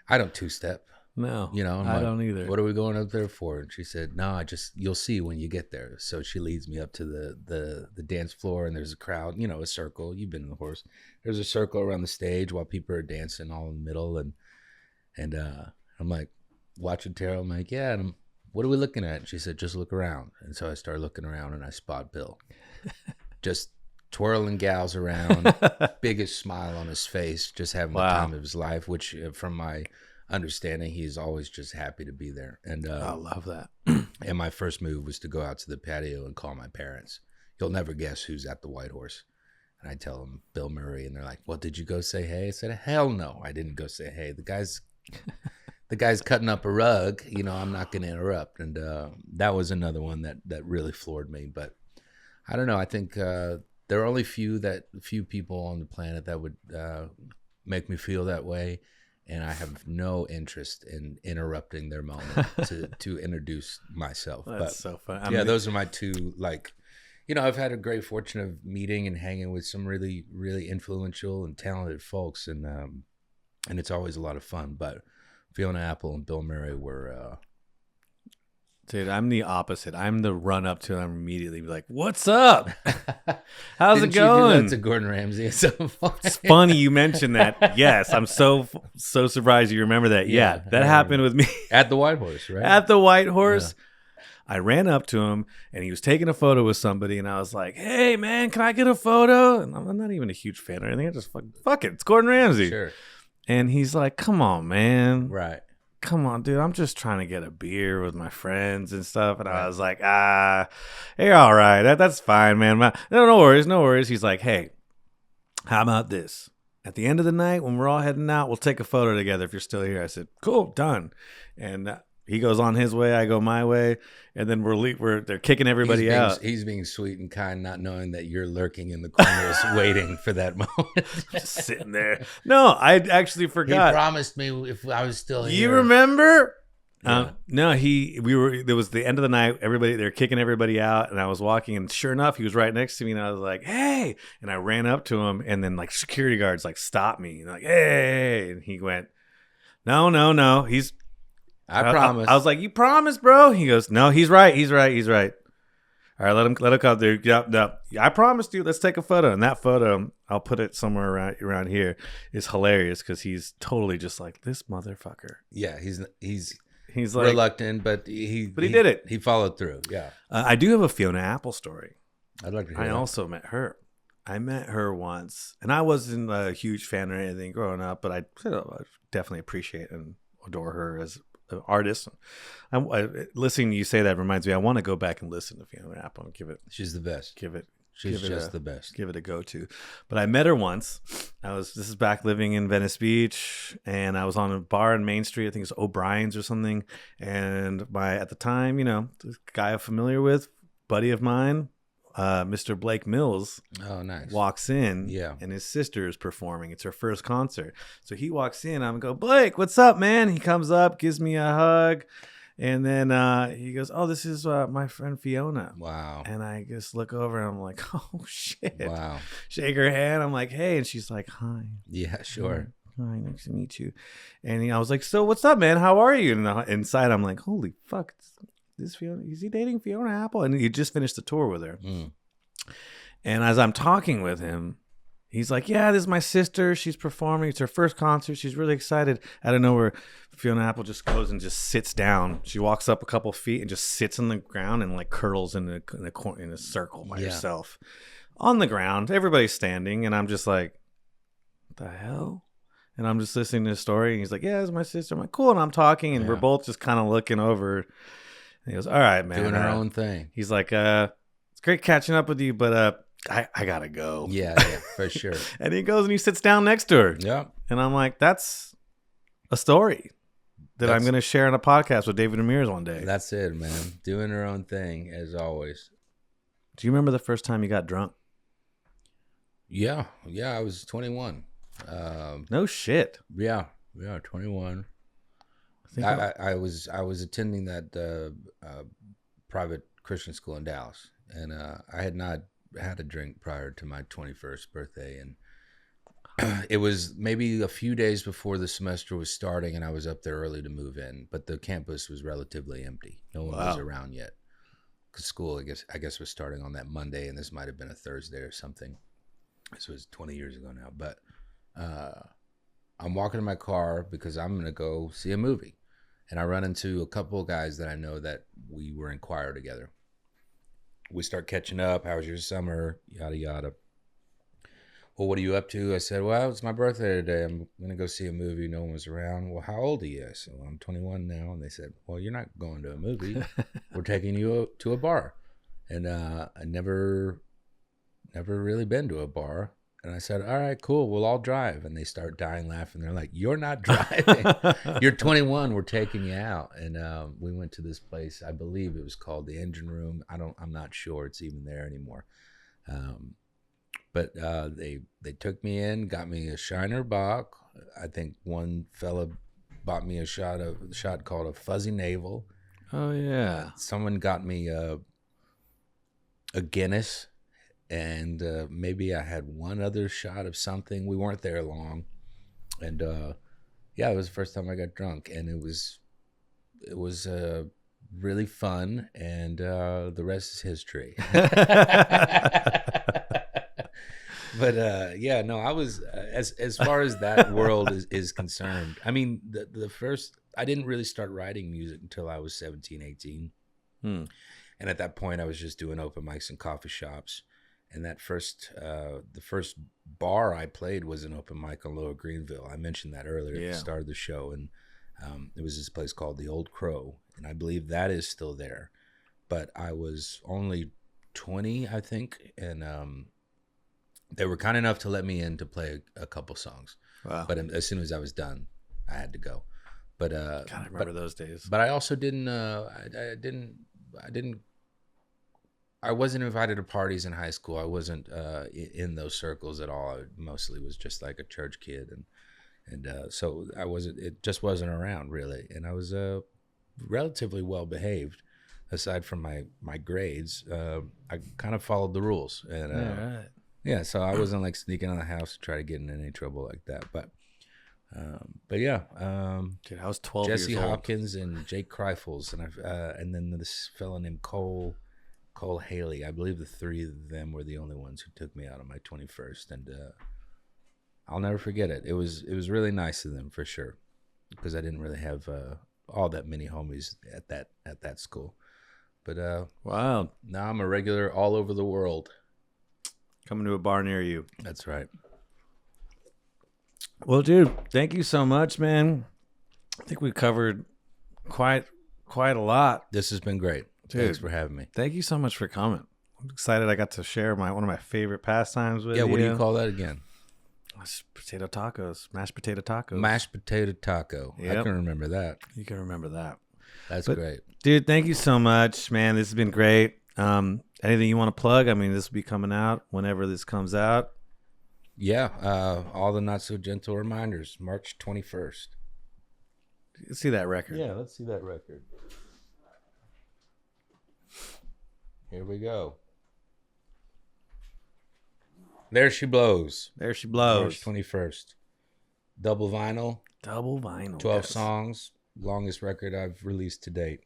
I don't two-step. No, I don't either. What are we going up there for? And she said, "No, you'll see when you get there." So she leads me up to the dance floor, and there's a crowd, a circle. You've been in the Horse. There's a circle around the stage while people are dancing all in the middle, and I'm like watching Terrell. I'm like, "Yeah." And what are we looking at? And she said, "Just look around." And so I started looking around, and I spot Bill, just twirling gals around, biggest smile on his face, just having the time of his life. Which, from my understanding, he's always just happy to be there. And I love that. And my first move was to go out to the patio and call my parents. You'll never guess who's at the White Horse. And I tell them Bill Murray, and they're like, "Well, did you go say hey?" I said, "Hell no, I didn't go say hey. The guy's cutting up a rug. I'm not going to interrupt." And that was another one that really floored me. But I don't know. I think there are only few people on the planet that would make me feel that way. And I have no interest in interrupting their moment to introduce myself. That's so fun. Those are my two, I've had a great fortune of meeting and hanging with some really, really influential and talented folks. And it's always a lot of fun. But Fiona Apple and Bill Murray were... Dude, I'm the opposite. I'm the run up to them immediately, be like, "What's up? How's it going?" You do that to Gordon Ramsay at some point? It's funny you mentioned that. Yes, I'm so surprised you remember that. Yeah, that happened with me at the White Horse, right? At the White Horse. Yeah. I ran up to him, and he was taking a photo with somebody, and I was like, "Hey, man, can I get a photo?" And I'm not even a huge fan or anything. I just fuck it. It's Gordon Ramsay. Sure. And he's like, "Come on, man. Right. Come on, dude. I'm just trying to get a beer with my friends and stuff." And I was like, "You're all right. That's fine, man. No worries. He's like, "Hey, how about this? At the end of the night, when we're all heading out, we'll take a photo together if you're still here." I said, "Cool, done." And he goes on his way, I go my way, and then they're kicking everybody out. He's being sweet and kind, not knowing that you're lurking in the corners waiting for that moment. Just sitting there. No, I actually forgot. He promised me if I was still here. You remember? Yeah. No, there was the end of the night, they're kicking everybody out, and I was walking, and sure enough, he was right next to me, and I was like, "Hey," and I ran up to him, and then security guards stopped me, and "Hey," and he went, No, I promise. I was like, "You promised, bro?" He goes, "No, he's right. All right, let him come there. Yep, no, I promised you. Let's take a photo." And that photo, I'll put it somewhere around here, is hilarious because he's totally just like, this motherfucker. Yeah, he's like reluctant, but he did it. He followed through. Yeah, I do have a Fiona Apple story. I'd like to hear. I also met her. I met her once, and I wasn't a huge fan or anything growing up, but I definitely appreciate and adore her as an artist. Listening to you say that reminds me, I want to go back and listen to Fiona Apple and give it. She's the best. She's just the best. Give it a go-to. But I met her once. This is back living in Venice Beach, and I was on a bar in Main Street. I think it's O'Brien's or something. And at the time, this guy I'm familiar with, buddy of mine, Mr. Blake Mills, walks in, and his sister is performing. It's her first concert. So he walks in. I'm go, "Blake, what's up, man?" He comes up, gives me a hug, and then he goes, "Oh, this is my friend Fiona." Wow. And I just look over, and I'm like, "Oh, shit." Wow. Shake her hand. I'm like, "Hey," and she's like, "Hi." Yeah, sure. Hi, nice to meet you. And I was like, "So what's up, man? How are you?" And inside, I'm like, "Holy fuck. This Fiona, is he dating Fiona Apple?" And he just finished the tour with her. And as I'm talking with him, He's like, yeah, this is my sister. She's performing. It's her first concert. She's really excited. Out of nowhere, Fiona Apple just goes and just sits down. She walks up a couple feet and just sits on the ground and like curls in a circle by herself on the ground. Everybody's standing, and I'm just like, what the hell? And I'm just listening to the story. And he's like, yeah, it's my sister. I'm like, cool. And I'm talking, and we're both just kind of looking over. And he goes, all right, man. Doing her own thing. He's like, it's great catching up with you, but I gotta go. Yeah, for sure. And he goes and he sits down next to her. Yeah. And I'm like, that's a story that I'm going to share on a podcast with David Ramirez one day. That's it, man. Doing her own thing, as always. Do you remember the first time you got drunk? Yeah, I was 21. No shit. Yeah, 21. I was attending that private Christian school in Dallas, and I had not had a drink prior to my 21st birthday, and it was maybe a few days before the semester was starting, and I was up there early to move in, but the campus was relatively empty. No one was around yet, because school I guess was starting on that Monday, and this might have been a Thursday or something. This was 20 years ago now, but I'm walking in my car because I'm gonna go see a movie, and I run into a couple of guys that I know that we were in choir together. We start catching up. How was your summer? Yada, yada. Well, what are you up to? I said, well, it's my birthday today. I'm going to go see a movie. No one was around. Well, how old are you? I said, well, I'm 21 now. And they said, well, you're not going to a movie. We're taking you to a bar. And I never really been to a bar. And I said, all right, cool. We'll all drive. And they start dying laughing. They're like, you're not driving. You're 21. We're taking you out. And we went to this place. I believe it was called the Engine Room. I'm not sure it's even there anymore. But they took me in, got me a Shiner Bock. I think one fella bought me a shot called a Fuzzy Navel. Oh yeah. Someone got me a Guinness. And maybe I had one other shot of something. We weren't there long, and it was the first time I got drunk, and it was really fun, and the rest is history. But I was as far as that world is concerned. I mean, the first I didn't really start writing music until I was 17, 18, and at that point I was just doing open mics in coffee shops. And that the first bar I played was an open mic on Lower Greenville. I mentioned that earlier at the start of the show. And it was this place called the Old Crow. And I believe that is still there. But I was only 20, I think. And they were kind enough to let me in to play a couple songs. Wow. But as soon as I was done, I had to go. But God, I remember those days. But I also didn't I wasn't invited to parties in high school. I wasn't in those circles at all. I mostly was just like a church kid, and so I wasn't. It just wasn't around really. And I was relatively well behaved, aside from my grades. I kind of followed the rules, and so I wasn't like sneaking out of the house to try to get in any trouble like that. But yeah, dude, I was 12 Jesse years old. Hopkins and Jake Kreifels, and then this fellow named Cole Haley. I believe the three of them were the only ones who took me out on my 21st, and I'll never forget it. It was really nice of them for sure, because I didn't really have all that many homies at that school. But wow, now I'm a regular all over the world. Coming to a bar near you. That's right. Well, dude, thank you so much, man. I think we covered quite a lot. This has been great. Dude, thanks for having me. Thank you so much for coming. I'm excited I got to share one of my favorite pastimes with you. Yeah, what do you call that again? Potato tacos. Mashed potato tacos. Mashed potato taco. Yep. I can remember that. You can remember that. That's great. Dude, thank you so much, man. This has been great. Anything you want to plug? I mean, this will be coming out whenever this comes out. Yeah, all the Not So Gentle Reminders, March 21st. Let's see that record. Yeah, let's see that record. Here we go. There She Blows. There She Blows. March 21st. Double vinyl. 12 yes. Songs. Longest record I've released to date.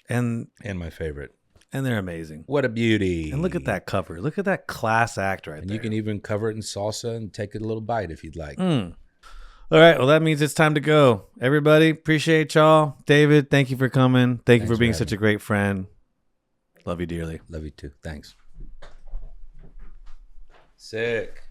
And my favorite. And they're amazing. What a beauty. And look at that cover. Look at that class act right And there. you can even cover it in salsa and take a little bite if you'd like. All right. Well, that means it's time to go. Everybody, appreciate y'all. David, thank you for coming. Thank you for being such a great friend. Love you dearly. Love you too. Thanks. Sick.